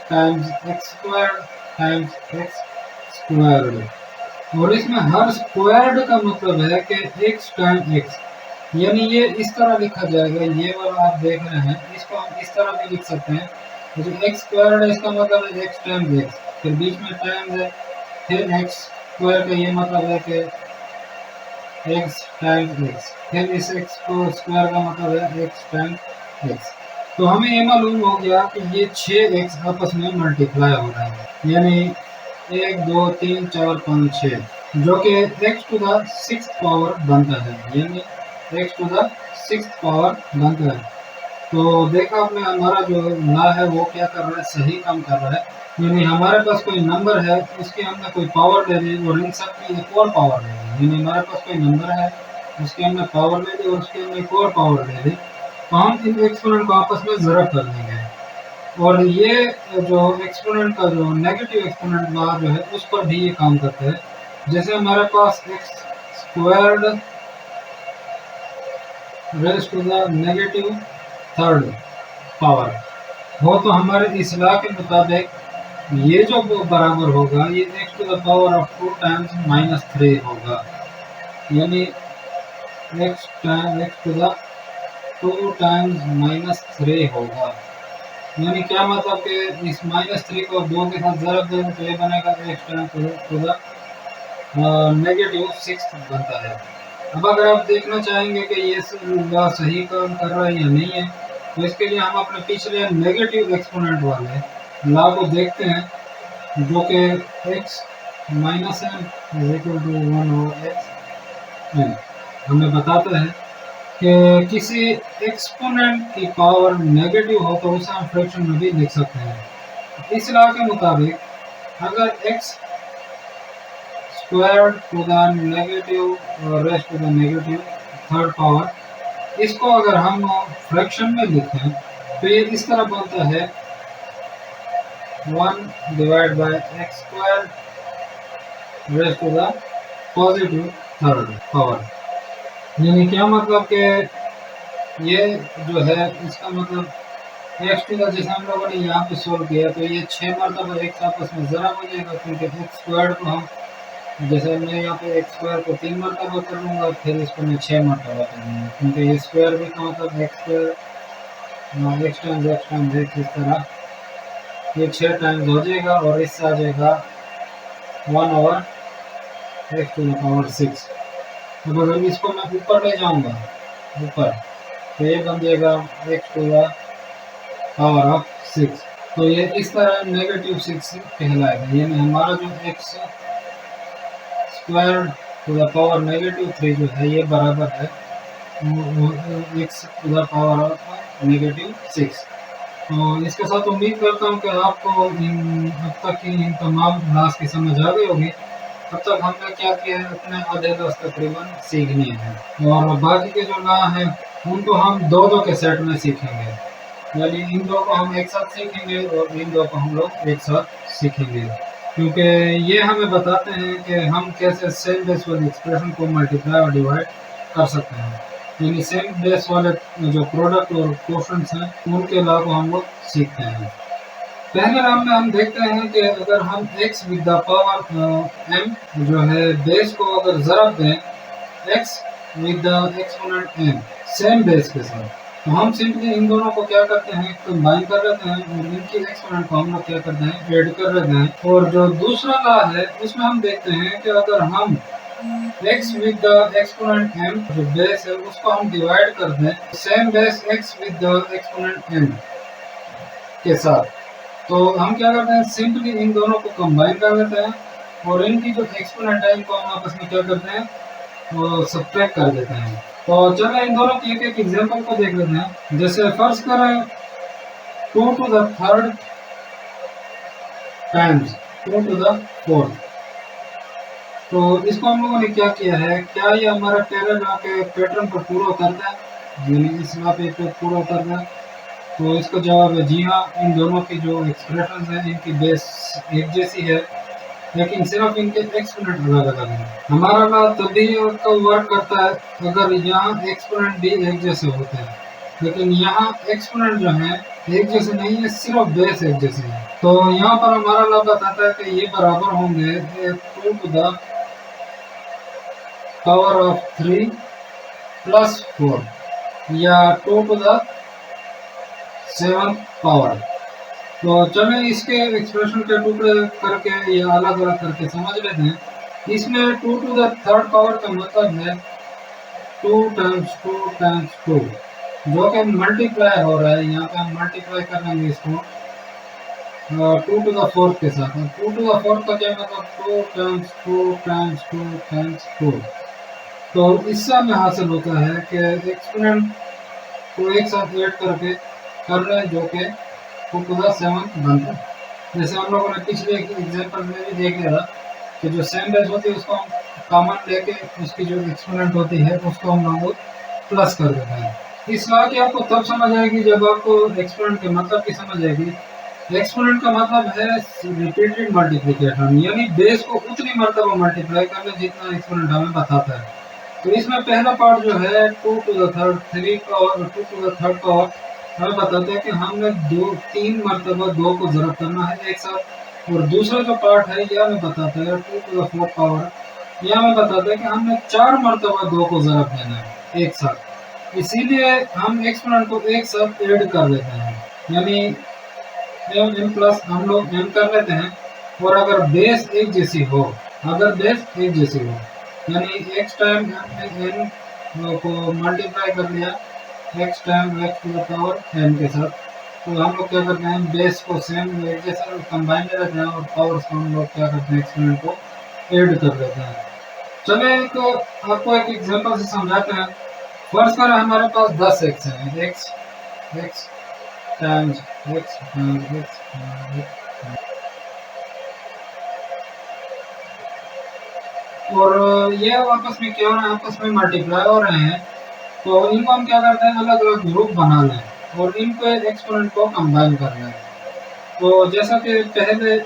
Speaker 1: times x square times x squared. और इसमें हर स्क्वायर्ड का मतलब है कि एक्स टाइम एक्स, यानी ये इस तरह लिखा जाएगा। ये वाला आप देख रहे हैं, इसको हम इस तरह भी लिख सकते हैं, जो एक्स स्क्वायर्ड है इसका मतलब है एक्स टाइम्स एक्स, फिर बीच में टाइम्स है, फिर एक्स स्क्वायर का ये मतलब है कि एक्स टाइम्स एक्स, फिर इस एक्स को स्क्वायर का मतलब है एक्स टाइम्स एक्स। तो हमें ये मालूम हो गया कि ये 6 एक्स आपस में मल्टीप्लाई हो रहा है, यानी 1 2 3 4 5 6, जो कि x to the 6th power बनता है, यानी x to the 6th power बनता है। तो देखा आपने हमारा जो ना है वो क्या कर रहा है, सही काम कर रहा है। यानी हमारे पास कोई नंबर है, उसकी हमने कोई पावर ले ली और इन सब की एक और पावर ले ली। यानी हमारे पास कोई नंबर है, उसकी हमने पावर ले ली और उसकी हमने एक और पावर ले ली, तो हम इन एक्सपोनेंट को आपस में ज़रब कर देंगे। और ये जो एक्सपोनेंट का जो नेगेटिव एक्सपोनेंट वाला जो है उस पर भी ये काम करता है। जैसे हमारे पास x squared raise to the negative third power हो, तो हमारे इस लॉ के मुताबिक ये जो बराबर होगा ये x to the power of 2 times -3 होगा, यानी एक्स टू द 2 टाइम्स -3 होगा। यानी क्या मतलब कि इस -3 को 2 के साथ ज़रब दें तो ये बनेगा एक्स टू द नेगेटिव 6 बनता है। अब अगर आप देखना चाहेंगे कि ये लॉ सही काम कर रहा है या नहीं है, तो इसके लिए हम अपने पिछले नेगेटिव एक्सपोनेंट वाले लॉ को देखते हैं, जो कि x minus n is equal to 1/x n हमें बताता है कि किसी एक्सपोनेंट की पावर नेगेटिव हो तो उसे हम फ्रैक्शन में भी लिख सकते हैं। इस लॉ के मुताबिक अगर x square to the negative raise to the negative third power, इसको अगर हम फ्रैक्शन में लिखें तो ये इस तरह बनता है 1 divide by x square raise to the positive third power. यानी क्या मतलब कि ये जो है इसका मतलब एक्स टू द, जैसे हम लोगों ने यहाँ पे सोल्व किया तो ये 6 मरतबा एक्स आपस में ज़रा हो जाएगा, क्योंकि एक्स स्क्वायर को हम, जैसे मैं यहाँ पे एक्स स्क्वायर को 3 मरतबा कर लूँगा, फिर इसको मैं 6 मरतबा कर लूँगा, क्योंकि ये स्क्वायर भी का मतलब x square x times x, इस तरह ये 6 टाइम्स हो जाएगा और इससे आ जाएगा 1/x टू द पावर 6। अब अगर इसको मैं ऊपर ले जाऊँगा ऊपर, तो ये बन जाएगा x to the power of 6। तो ये इस तरह नेगेटिव 6 कहलाएगा, यानी हमारा जो x square to the power negative 3 जो है ये बराबर है x to the power of negative 6। तो इसके साथ उम्मीद करता हूँ कि आपको अब तक की इन तमाम क्लास की समझ आ गई होगी। अब तक हमने क्या किया है, अपने आधे दस तकरीबन सीखनी है, और बाकी के जो ना हैं उनको हम 2-2 के सेट में सीखेंगे। यानी इन दो को हम एक साथ सीखेंगे और इन दो को हम लोग एक साथ सीखेंगे, क्योंकि ये हमें बताते हैं कि हम कैसे सेम बेस वाले एक्सप्रेशन को मल्टीप्लाई और डिवाइड कर सकते हैं। यानी सेम बेस वाले जो प्रोडक्ट और क्वेश्चंस हैं उनके लॉ को हम लोग सीखते हैं। पहले राउंड में हम देखते हैं कि अगर हम x with the power m जो है बेस को अगर ज़रब दें x with the exponent m same base के साथ, तो हम सिंपली इन दोनों को क्या करते हैं, कंबाइन कर लेते हैं और इनकी एक्सपोनेंट को हम लोग क्या करते हैं, ऐड कर लेते हैं। और जो दूसरा लॉ है उसमें हम देखते हैं कि अगर हम x with the exponent m जो बेस है उसको हम डिवाइड कर दें same base x with the exponent m के साथ, तो हम क्या करते हैं, सिंपली इन दोनों को कंबाइन कर लेते हैं और इनकी जो एक्सपोनेंट है इनको हम आपस में क्या करते हैं, वो सब्ट्रैक्ट कर देते हैं। तो चलिए इन दोनों की एक एक एग्जांपल को देख लेते हैं। जैसे फर्स्ट करें 2 to the third times 2 to the fourth, तो इसको हम लोगों ने क्या किया है, क्या ये हमारा टेलर लॉ के पैटर्न पर पूरा उतरता है, यानी इस लॉ पे पूरा उतरता है? तो इसका जवाब है जी हाँ, इन दोनों की जो एक्सप्रेशन है इनकी बेस एक जैसी है, लेकिन सिर्फ इनके एक्सपोनेंट अलग अलग हैं। हमारा लॉ तभी वर्क करता है अगर यहाँ एक्सपोनेंट भी एक जैसे होते हैं, लेकिन यहाँ एक्सपोनेंट जो है एक जैसे नहीं है, सिर्फ बेस एक जैसे है। तो यहाँ पर हमारा लॉ बताता है कि ये बराबर होंगे 2 to the power of 3 plus 4 या 2 to the 7th पावर। तो चलिए इसके एक्सप्रेशन के टुकड़े करके या अलग अलग करके समझ लेते हैं। इसमें 2 to the third पावर का मतलब है 2 times 2 times 2, जो कि मल्टीप्लाई हो रहा है, यहाँ पे हम मल्टीप्लाई कर लेंगे इसको 2 to the fourth के साथ। 2 to the fourth का क्या मतलब 2 times 2 times 2 times 2। तो इससे हमें हासिल होता है कि एक्सपोनेंट को एक साथ ऐड करके कर रहे हैं, जो कि 2 to the 7th बनता है। जैसे हम लोगों ने पिछले एग्जांपल में भी देख लिया था कि जो सेम बेस होती है उसको हम कॉमन लेके उसकी जो एक्सपोनेंट होती है उसको हम लोग प्लस कर देते हैं। इस लॉ की आपको तब समझ आएगी जब आपको एक्सपोनेंट के मतलब की समझ आएगी। एक्सपोनेंट का मतलब है रिपीटेड मल्टीप्लिकेशन, यानी बेस को उतनी मर्तबा मल्टीप्लाई करना जितना एक्सपोनेंट हमें बताता है। तो इसमें पहला पार्ट जो है 2 to the third 3 का और 2 to the third का हमें बताते हैं कि हमने 3 मरतबा 2 को ज़रब करना है एक साथ, और दूसरा जो पार्ट है यह हमें बताता है 2 to the fourth पावर, यह हमें बताता है कि हमने 4 मरतबा 2 को ज़रब देना है एक साथ। इसीलिए हम एक्सपोनेंट को एक साथ ऐड कर लेते हैं, यानी m प्लस हम लोग m कर लेते हैं। और अगर बेस एक जैसी हो, अगर बेस एक जैसी हो, यानी x टाइम n को मल्टीप्लाई कर लिया x time x to the power n के साथ, तो हम लोग क्या करते हैं, बेस को सेम एक जैसा कंबाइन ले लेते हैं और पावर्स को हम लोग क्या करते हैं, एक्सपोनेंट को ऐड कर लेते हैं। चलिए आपको एक एग्जांपल से समझाते हैं। फर्ज करें हमारे पास 10x है, x times x times x और ये आपस में क्या हो रहा है, आपस में मल्टीप्लाई हो रहे हैं। तो इनको हम क्या करते हैं, अलग अलग ग्रुप बना लें और इनको एक्सपोनेंट को कंबाइन कर लें। तो जैसा कि पहले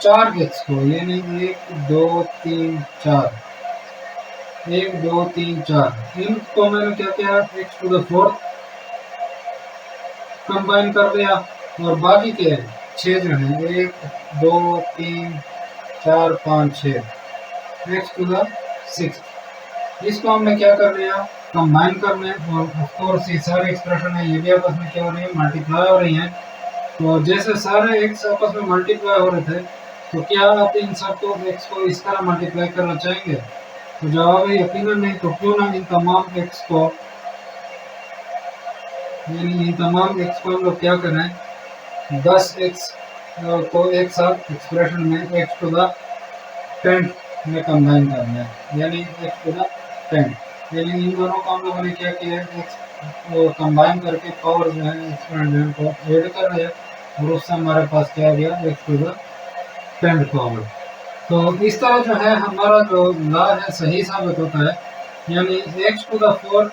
Speaker 1: 4x को, यानी 1 2 3 4, 1 2 3 4, इनको मैंने क्या किया, x to the fourth combine कर दिया, और बाकी के 6 जो हैं 1 2 3 4 5 6, x टू द सिक्स, इसको हमने क्या कर लिया, कंबाइन कर लें। और ऑफ कोर्स ये सारे एक्सप्रेशन है ये भी आपस में क्या हो रही है, मल्टीप्लाई हो रही हैं। तो जैसे सारे एक्स आपस में मल्टीप्लाई हो रहे थे, तो क्या आप इन सब को एक्स को इस तरह मल्टीप्लाई करना चाहेंगे? तो जवाब है यकीनन नहीं। तो क्यों ना इन तमाम एक्स को, यानी इन तमाम एक्स को हम लोग क्या करें, 10x को एक साथ एक्सप्रेशन में x टू द 10 में कंबाइन करना है, यानी x टू द 10, यानी इन दोनों को हम लोगों ने क्या किया है, x कंबाइन करके पावर जो है एक्सपोनेंट को ऐड कर रहे हैं, और उससे हमारे पास क्या आ गया, x टू द 10 पावर। तो इस तरह जो है हमारा जो लॉ है सही साबित होता है, यानी x to the fourth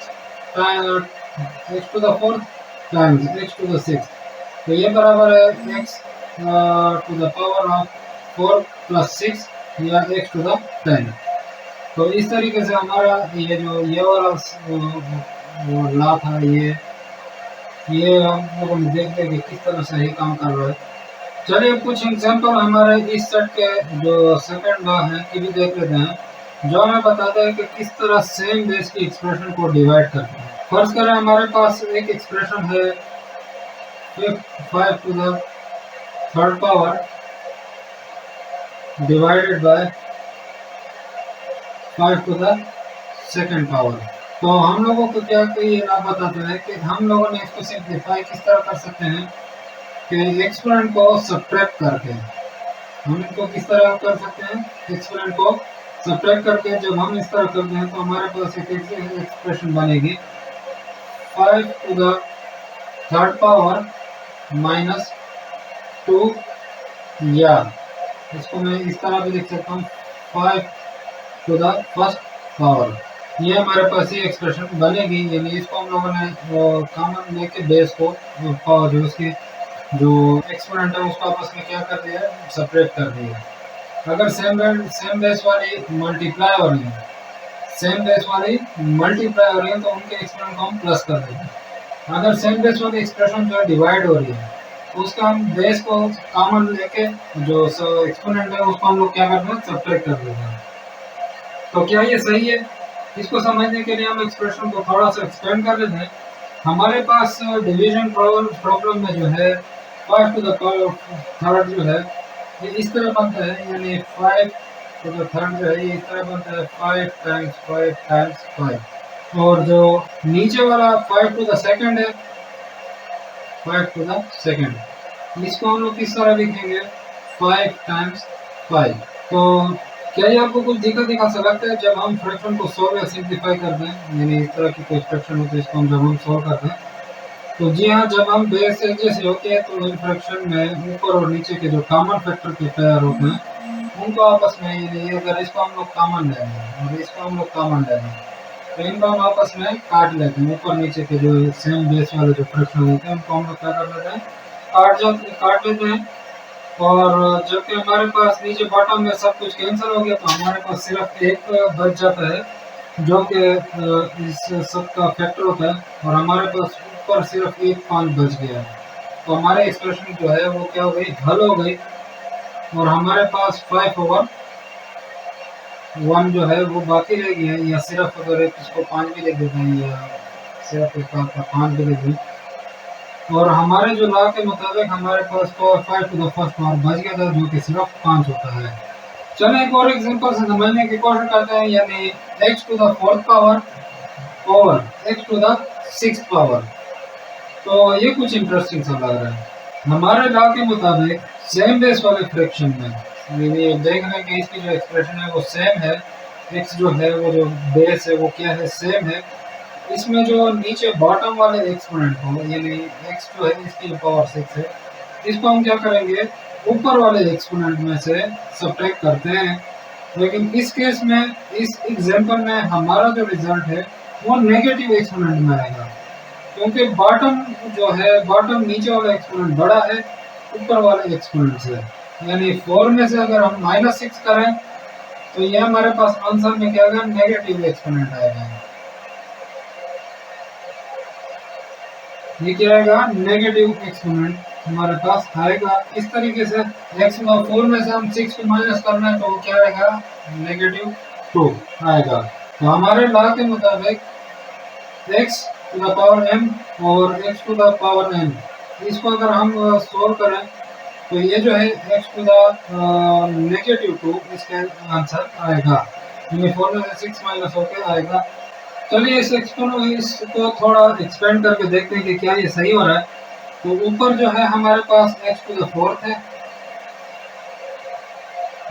Speaker 1: times x to the six, तो ये बराबर है x to the power of 4 plus 6 या x टू द 10। तो इस तरीके से हमारा ये जो ये वाला वो ला था, ये हम लोगों ने देख लिया कि किस तरह से ये काम कर रहा है। चलिए कुछ एग्जांपल हमारे इस सेट के जो सेकंड लॉ है ये भी देख लेते हैं, जो हमें बताता है कि किस तरह सेम बेस की एक्सप्रेशन को डिवाइड करते हैं। फर्ज करें हमारे पास एक एक्सप्रेशन है 5 to the third power divided by 5 to the second power. तो हम लोगों को क्या ये ना बताता है कि हम लोगों ने इसको सिंप्लीफाई किस तरह कर सकते हैं कि एक्सपोनेंट को सब्ट्रैक्ट करके। हम इनको किस तरह कर सकते हैं, एक्सपोनेंट को सब्ट्रैक्ट करके जब हम इस तरह करते हैं तो हमारे पास एक एक्सप्रेशन बनेगी 5 to the third power minus 2, या इसको मैं इस तरह भी लिख सकता हूँ 5 टू द फर्स्ट पावर। ये हमारे पास ये एक्सप्रेशन बनेगी, यानी इसको हम लोगों ने कॉमन लेके बेस को पावर जो उसकी जो एक्सपोनेंट है उसको आपस में क्या कर दिया है, सेपरेट कर दिया है। अगर सेम बेस वाली मल्टीप्लाई हो रही है, सेम बेस वाली मल्टीप्लाई हो रही है तो उनके एक्सपोनेंट को हम प्लस कर देंगे। अगर सेम बेस वाली एक्सप्रेशन जो है डिवाइड हो रही है तो उसका हम बेस को कॉमन लेके जो एक्सपोनेंट है उसको हम लोग क्या करते हैं, सब्ट्रैक्ट कर देते हैं। तो क्या ये सही है? इसको समझने के लिए हम एक्सप्रेशन को थोड़ा सा एक्सपेंड कर लेते हैं। हमारे पास डिवीजन प्रॉब्लम में जो है 5 टू द थर्ड जो है ये इस तरह बनता है, यानी 5 टू द थर्ड जो है ये इस तरह बनता है 5 टाइम्स 5 टाइम्स 5। और जो नीचे वाला 5 टू द सेकंड है, 5 टू द सेकंड, इसको हम लोग किस तरह लिखेंगे, 5 टाइम्स 5। तो क्या ये आपको कुछ दिक्कत सा लगता है जब हम फ्रैक्शन को सॉल्व या सिंप्लीफाई करते हैं, यानी इस तरह की कोई फ्रैक्शन होती है इसको हम जब हम सॉल्व करते हैं तो जी हाँ, जब हम बेस एक जैसे होते हैं तो इन फ्रैक्शन में ऊपर और नीचे के जो कॉमन फैक्टर के पेयर होते हैं उनको आपस में, यानी अगर इसको हम लोग कॉमन ले लें और इसको हम लोग कॉमन ले लें तो इनको हम आपस में काट लेते हैं। ऊपर नीचे के जो सेम बेस वाले जो फ्रैक्शन होते हैं उनको हम लोग क्या कर लेते हैं, काट लेते हैं। और जबकि हमारे पास नीचे बॉटम में सब कुछ कैंसिल हो गया तो हमारे पास सिर्फ एक बच जाता है जो कि इस सब का फैक्टर होता है, और हमारे पास ऊपर सिर्फ एक 5 बच गया है। तो हमारे एक्सप्रेशन जो है वो क्या हो गई, हल हो गई, और हमारे पास 5/1 जो है वो बाकी रह गया है। या सिर्फ अगर इसको 5 भी लिख देते हैं या सिर्फ इसका 5 भी लिख दें, और हमारे जो लॉ के मुताबिक हमारे पास 5 टू द फर्स्ट पावर बच गया था जो कि सिर्फ 5 होता है। चलो एक और एग्जांपल से समझने की कोशिश करते हैं, यानी x to the fourth power over x to the sixth power. तो ये कुछ इंटरेस्टिंग सा लग रहा है। हमारे लॉ के मुताबिक सेम बेस वाले फ्रैक्शन में ये देख रहे हैं कि इसकी जो एक्सप्रेशन है वो सेम है, x जो है वो जो बेस है वो क्या है, सेम है। इसमें जो नीचे बॉटम वाले एक्सपोनेंट हो, यानी x जो है इसकी जो पावर 6 है, इसको हम क्या करेंगे, ऊपर वाले एक्सपोनेंट में से सब्ट्रैक्ट करते हैं। लेकिन इस केस में, इस एग्जांपल में हमारा जो रिजल्ट है वो नेगेटिव एक्सपोनेंट में आएगा, क्योंकि बॉटम जो है, बॉटम नीचे वाला एक्सपोनेंट बड़ा है ऊपर वाले एक्सपोनेंट से। यानी 4 में से अगर हम -6 करें तो ये हमारे पास आंसर में क्या आएगा, नेगेटिव एक्सपोनेंट आएगा। ये क्या आएगा, नेगेटिव एक्सपोनेंट हमारे पास आएगा। इस तरीके से x में 4 में से हम 6 को माइनस करना है तो वो क्या आएगा, -2 आएगा। तो हमारे लॉ के मुताबिक x to the power m और x to the power n, इसको अगर हम सोल्व करें तो ये जो है x टू द -2 इसका आंसर आएगा, यानी 4 में से 6 माइनस होकर आएगा। चलिए इसको थोड़ा एक्सपेंड करके देखते हैं कि क्या ये सही हो रहा है। तो ऊपर जो है हमारे पास x टू द फोर्थ है,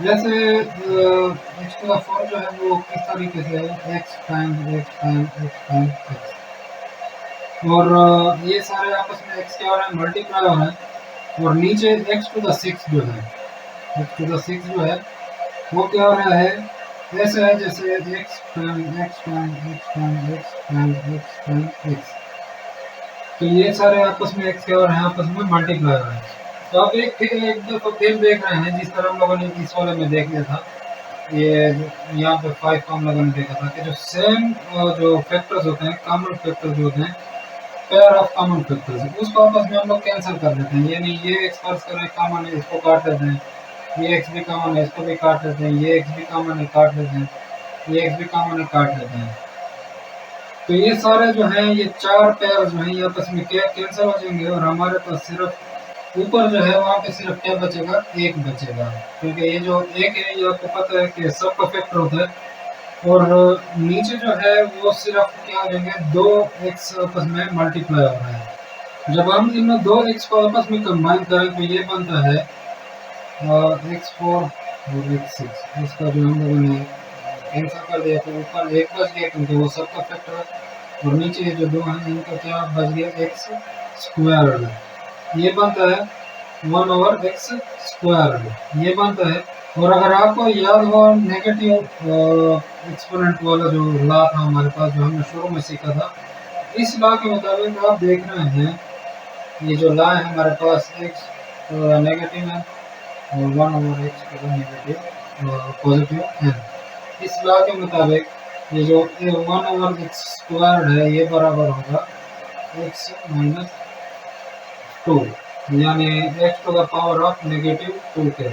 Speaker 1: जैसे x टू द फोर्थ जो है वो किस तरीके से है, x times x times x times x, और ये सारे आपस में x के हो रहे हैं, मल्टीप्लाई हो रहे हैं। और नीचे x टू द 6 जो है, x टू द 6 जो है वो क्या हो रहा है, ऐसे है जैसे x times x times x times x times x times x। तो ये सारे आपस में एक्स के और हैं आपस में मल्टीप्लाई हो रहे हैं। तो आप एक दफा फिर देख रहे हैं, जिस तरह हम लोगों ने इस वाले में देख लिया था, ये यहाँ पे 5 हम लोगों ने देखा था कि जो सेम जो फैक्टर्स होते हैं, कॉमन फैक्टर्स जो होते हैं, पेयर ऑफ कॉमन फैक्टर्स, उसको आपस में हम लोग कैंसिल कर देते हैं। यानी ये एक्स फर्ज करें कॉमन है, इसको काट देते हैं, ये एक्स भी कॉमन है, इसको भी काट देते हैं, ये एक्स भी कॉमन है, काट देते हैं, ये एक्स भी कॉमन है, काट देते हैं। तो ये सारे जो हैं, ये 4 पेयर जो हैं, ये आपस में क्या कैंसिल हो जाएंगे और हमारे पास सिर्फ ऊपर जो है वहाँ पे सिर्फ क्या बचेगा, एक बचेगा। क्योंकि ये जो एक है ये आपको पता है कि सबका फैक्टर होता है, और नीचे जो है वो सिर्फ क्या हो जाएंगे, 2 एक्स आपस में मल्टीप्लाई हो रहा है। जब हम इन 2 एक्स को आपस में कंबाइन करें तो ये बनता है x4 और x6। इसका जो हम लोगों ने कैंसिल कर दिया तो ऊपर एक बच गया क्योंकि वो सबका फैक्टर है, और नीचे जो 2 हैं इनका क्या बच गया, एक्स स्क्वायर्ड। ये बनता है 1 ओवर एक्स स्क्वायर्ड, ये बनता है। और अगर आपको याद हो नेगेटिव एक्सपोनेंट वाला जो लॉ था हमारे पास, जो हमने शुरू में सीखा था, इस लॉ के मुताबिक आप देख रहे हैं ये जो लॉ है हमारे पास, एक्स नेगेटिव है और 1 ओवर एक्स नेगेटिव पॉजिटिव है। इस लॉ के मुताबिक ये जो 1 ओवर एक्स स्क्वायर्ड है ये बराबर होगा एक्स माइनस 2, यानी x to the power of negative 2 के।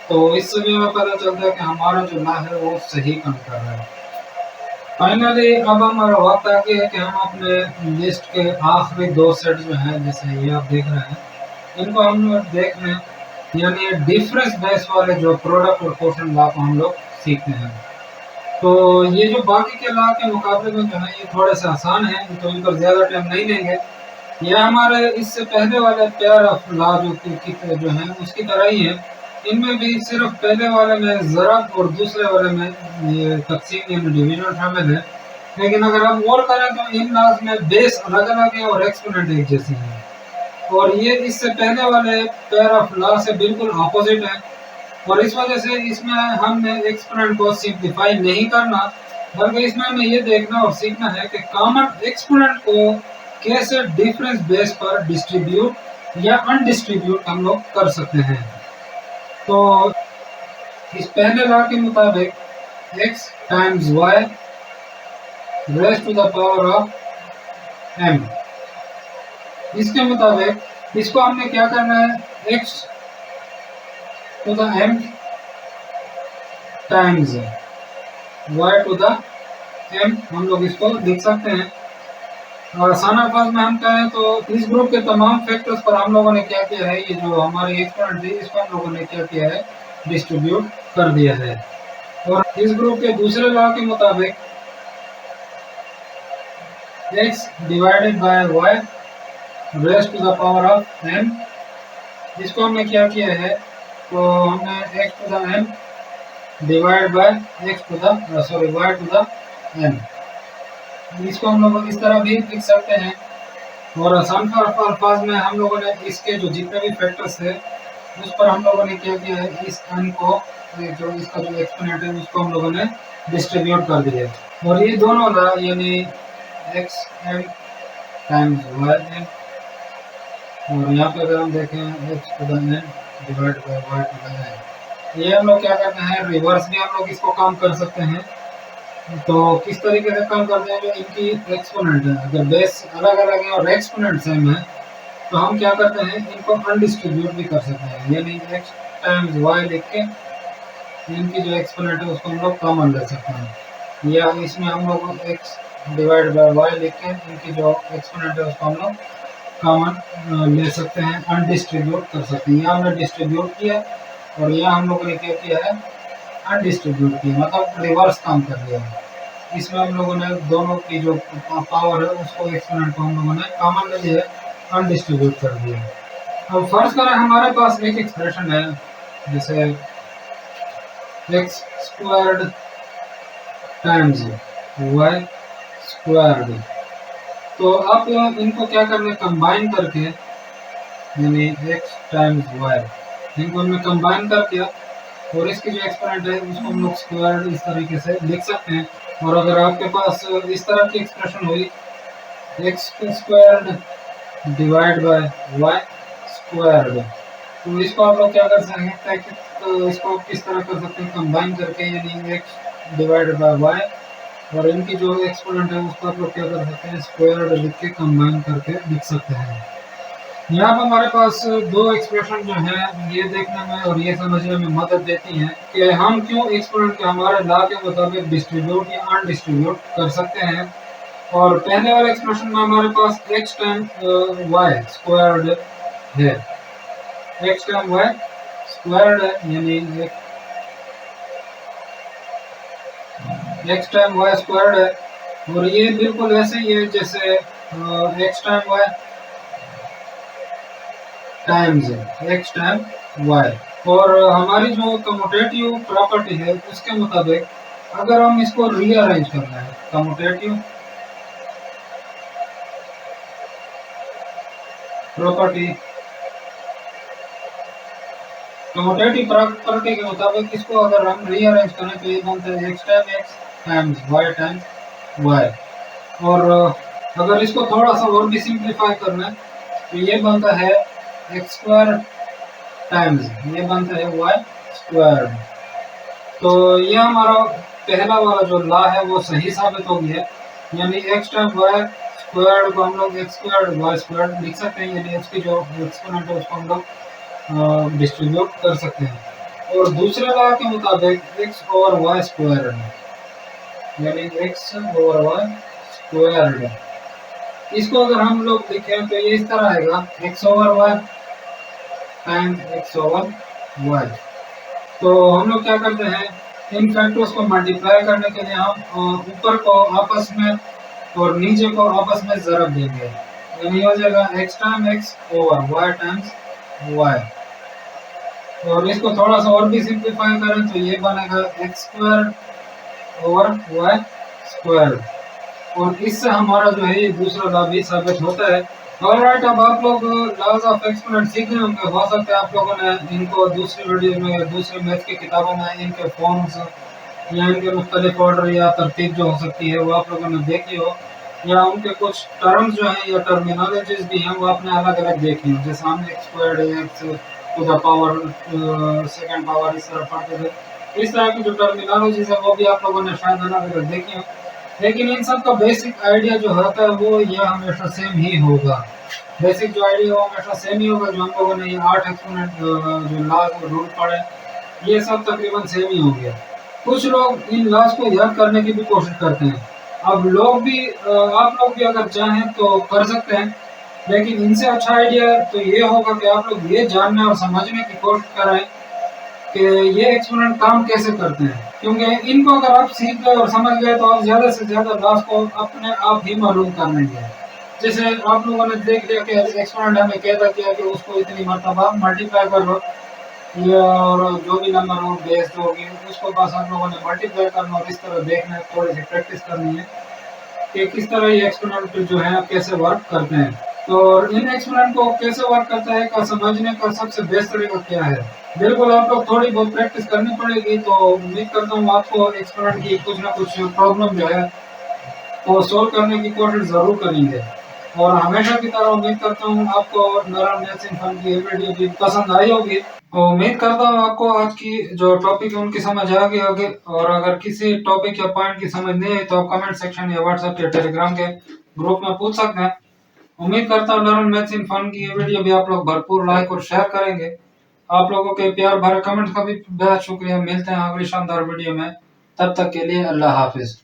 Speaker 1: तो इससे भी हमें पता चलता है कि हमारा जो लॉ है वो सही काम कर रहा है। फाइनली अब हमारा वक्त आ गया है कि हम अपने लिस्ट के आखिरी 2 सेट जो हैं, जैसे ये आप देख रहे हैं, इनको हम देख रहे हैं, यानी डिफरेंस बेस वाले जो प्रोडक्ट और क्वोशंट लॉ को हम लोग सीखते हैं। तो ये जो बाकी के लॉ के मुकाबले में जो है ये थोड़े से आसान है, तो इन पर ज़्यादा टाइम नहीं लेंगे। ये हमारे इससे पहले वाले पेयर ऑफ लॉ जो हैं उसकी तरह ही है। इनमें भी सिर्फ पहले वाले में ज़रब और दूसरे वाले में ये तकसीम यानी डिवीजन शामिल है। लेकिन अगर हम और करें तो इन लॉज में बेस अलग अलग है और एक्सपोनेंट एक जैसी है, और ये इससे पहले वाले पेयर ऑफ लॉ से बिल्कुल अपोजिट है। और इस वजह से इसमें हमने एक्सपोनेंट को सिंप्लीफाई नहीं करना, बल्कि इसमें हमें ये देखना और सीखना है कि कॉमन एक्सपोनेंट को कैसे डिफरेंस बेस पर डिस्ट्रीब्यूट या अनडिस्ट्रीब्यूट हम लोग कर सकते हैं। तो इस पहले लॉ के मुताबिक x times y raise to the power of m, इसके मुताबिक इसको हमने क्या करना है, x to the m times y to the m हम लोग इसको लिख सकते हैं। और आसान अल्फाज में हम कहें तो इस ग्रुप के तमाम फैक्टर्स पर हम लोगों ने क्या किया है, ये जो हमारी एक्सपोनेंट थी इसको हम लोगों ने क्या किया है, डिस्ट्रीब्यूट कर दिया है। और इस ग्रुप के दूसरे लॉ के मुताबिक x divided by y raise to the power of m, इसको हमने क्या किया है, तो हमने x to the m divide by y to the m, इसको हम लोग इस तरह भी लिख सकते हैं। और आसान अल्फाज में हम लोगों ने इसके जो जितने भी फैक्टर्स थे उस पर हम लोगों ने क्या किया है, इस n को जो इसका जो एक्सपोनेंट है उसको हम लोगों ने डिस्ट्रीब्यूट कर दिया है। और ये दोनों लॉ यानी x m times y m, और यहाँ पे अगर हम देखें x to the n divide by y to the n, ये हम लोग क्या करते हैं, रिवर्स भी हम लोग इसको काम कर सकते हैं। तो किस तरीके से काम करते हैं, जो इनकी एक्सपोनेंट है अगर बेस अलग अलग है और एक्सपोनेंट सेम है तो हम क्या करते हैं, इनको अनडिस्ट्रीब्यूट भी कर सकते हैं, यानी x टाइम्स y लिख के इनकी जो एक्सपोनेंट है उसको हम लोग कॉमन ले सकते हैं, या इसमें हम लोग x डिवाइड बाय y लिख के इनकी जो एक्सपोनेंट है उसको हम लोग कॉमन ले सकते हैं, अनडिस्ट्रीब्यूट कर सकते हैं। यहाँ हमने डिस्ट्रीब्यूट किया और यहाँ हम लोगों ने क्या किया है, अनडिस्ट्रीब्यूट किया, मतलब रिवर्स काम कर दिया है। इसमें हम लोगों ने दोनों की जो पावर है उसको एक्सपोनेंट को हम लोगों ने कॉमन ले लिया, अनडिस्ट्रीब्यूट कर दिया। अब फर्ज करें हमारे पास एक एक्सप्रेशन है जैसे x squared times y squared, तो आप इनको क्या करना है, कंबाइन करके, यानी एक्स टाइम्स वाई, इनको हमने कंबाइन करके और इसकी जो एक्सपोनेंट है उसको हम लोग स्क्वायर्ड इस तरीके से लिख सकते हैं। और अगर आपके पास इस तरह की एक्सप्रेशन हुई x squared divide by y squared. तो इसको आप लोग क्या कर सकते हैं कि तो इसको किस तरह कर सकते हैं, कंबाइन करके, यानी एक्स डिवाइड बाय वाई और इनकी जो एक्सपोनेंट है उसको आप लोग क्या कर सकते हैं, स्क्वायर्ड लिख के कंबाइन करके लिख सकते हैं। यहाँ पर हमारे पास दो एक्सप्रेशन जो है ये देखने में और ये समझने में मदद देती हैं कि हम क्यों एक्सपोनेंट के हमारे लॉ के मुताबिक डिस्ट्रीब्यूट या अनडिस्ट्रीब्यूट कर सकते हैं। और पहले वाले एक्सप्रेशन में हमारे पास एक्स टाइम वाई स्क्वायर्ड है, एक्स टाइम वाई स्क्वायर्ड है, यानी एक्स टाइम वाई स्क्वायर्ड है। और ये बिल्कुल ऐसे ही है जैसे x time y times x time y. और हमारी जो कम्यूटेटिव प्रॉपर्टी है उसके मुताबिक अगर हम इसको रीअरेंज करना है, कम्यूटेटिव प्रॉपर्टी, कम्यूटेटिव प्रॉपर्टी के मुताबिक इसको अगर हम रीअरेंज करें तो ये बनता है x time x times y. और अगर इसको थोड़ा सा और भी सिंप्लीफाई करना है तो ये बनता है एक्स स्क्वायर टाइम्स, ये बनता है वाई स्क्वायर। तो ये हमारा पहला वाला जो लॉ है वो सही साबित हो गया, यानी एक्स टाइम वाई स्क्वायर को हम लोग एक्स स्क्वायर वाई स्क्वायर लिख सकते हैं, यानी एक्स की जो एक्सपोनेंट है उसको हम लोग डिस्ट्रीब्यूट कर सकते हैं। और दूसरे लॉ के मुताबिक एक्स ओवर वाई स्क्वायर है, यानी एक्स ओवर वाई स्क्वायर है। इसको अगर हम लोग लिखें तो ये इस तरह आएगा x over y time x over y. तो हम लोग क्या करते हैं, इन फैक्टर्स को मल्टीप्लाई करने के लिए हम ऊपर को आपस में और नीचे को आपस में ज़रब देंगे, यानी हो जाएगा x time x over y times y. और इसको थोड़ा सा और भी सिंप्लीफाई करें तो ये बनेगा x square over y square. और इससे हमारा जो है ये दूसरा लॉ भी साबित होता है। ऑलराइट, अब आप लोग लॉज ऑफ एक्सपोनेंट सीख गए होंगे। हो सकता है आप लोगों ने इनको दूसरी वीडियो में, दूसरी मैथ की किताबों में इनके फॉर्म्स या इनके मुख्तलिफ ऑर्डर या तरतीब जो हो सकती है वो आप लोगों ने देखी हो, या उनके कुछ टर्म्स जो हैं या टर्मिनोलॉजीज भी हैं वो आपने अलग अलग देखी हो। जैसे हमने x squared x to the power second power इस तरह पढ़ते थे, इस तरह की जो टर्मिनोलॉजीज है वो भी आप लोगों ने शायद अलग अलग देखी हो। लेकिन इन सब का बेसिक आइडिया जो होता है वो ये हमेशा सेम ही होगा। बेसिक जो आइडिया वो हमेशा सेम ही होगा। जो हम लोगों ने ये 8 एक्सपोनेंट जो लॉ रूल पढ़े ये सब तकरीबन सेम ही हो गया। कुछ लोग इन लॉज को याद करने की भी कोशिश करते हैं। अब लोग भी आप लोग भी अगर चाहें तो कर सकते हैं, लेकिन इनसे अच्छा आइडिया तो ये होगा कि आप लोग ये जानने और समझने की कोशिश करें कि ये एक्सपोनेंट काम कैसे करते हैं। क्योंकि इनको अगर आप सीख गए और समझ गए तो आप ज़्यादा से ज़्यादा लॉस को अपने आप ही मालूम कर लेंगे। जैसे आप लोगों ने देख लिया कि एक्सपोनेंट हमें कहता किया कि उसको इतनी मरतबा मल्टीप्लाई कर लो, ये और जो भी नंबर हो बेस जो होगी उसको बस आप लोगों ने मल्टीप्लाई करना और इस तरह देखना है, थोड़ी सी प्रैक्टिस करनी है कि किस तरह ये एक्सपोनेंट जो है कैसे वर्क करते हैं। और इन एक्सपोनेंट को कैसे वर्क करता है का समझने का सबसे बेस्ट तरीका क्या है, बिल्कुल आप लोग थोड़ी बहुत प्रैक्टिस करनी पड़ेगी। तो उम्मीद करता हूँ आपको एक्सपोनेंट की कुछ ना कुछ प्रॉब्लम जो है वो सोल्व करने की कोशिश ज़रूर करेंगे। और हमेशा की तरह उम्मीद करता हूँ आपको नारायण मैथ्स इन फन की ये वीडियो भी पसंद आई होगी। और उम्मीद करता हूँ आपको आज की जो टॉपिक है उनकी समझ आ गई होगी। और अगर किसी टॉपिक या पॉइंट की समझ नहीं आई तो आप कमेंट सेक्शन या व्हाट्सएप या टेलीग्राम के ग्रुप में पूछ सकते हैं। उम्मीद करता हूँ लर्न मैथ्स इन फन की ये वीडियो भी आप लोग भरपूर लाइक और शेयर करेंगे। आप लोगों के प्यार भरे कमेंट्स का भी बेहद शुक्रिया। मिलते हैं अगली शानदार वीडियो में, तब तक के लिए अल्लाह हाफिज।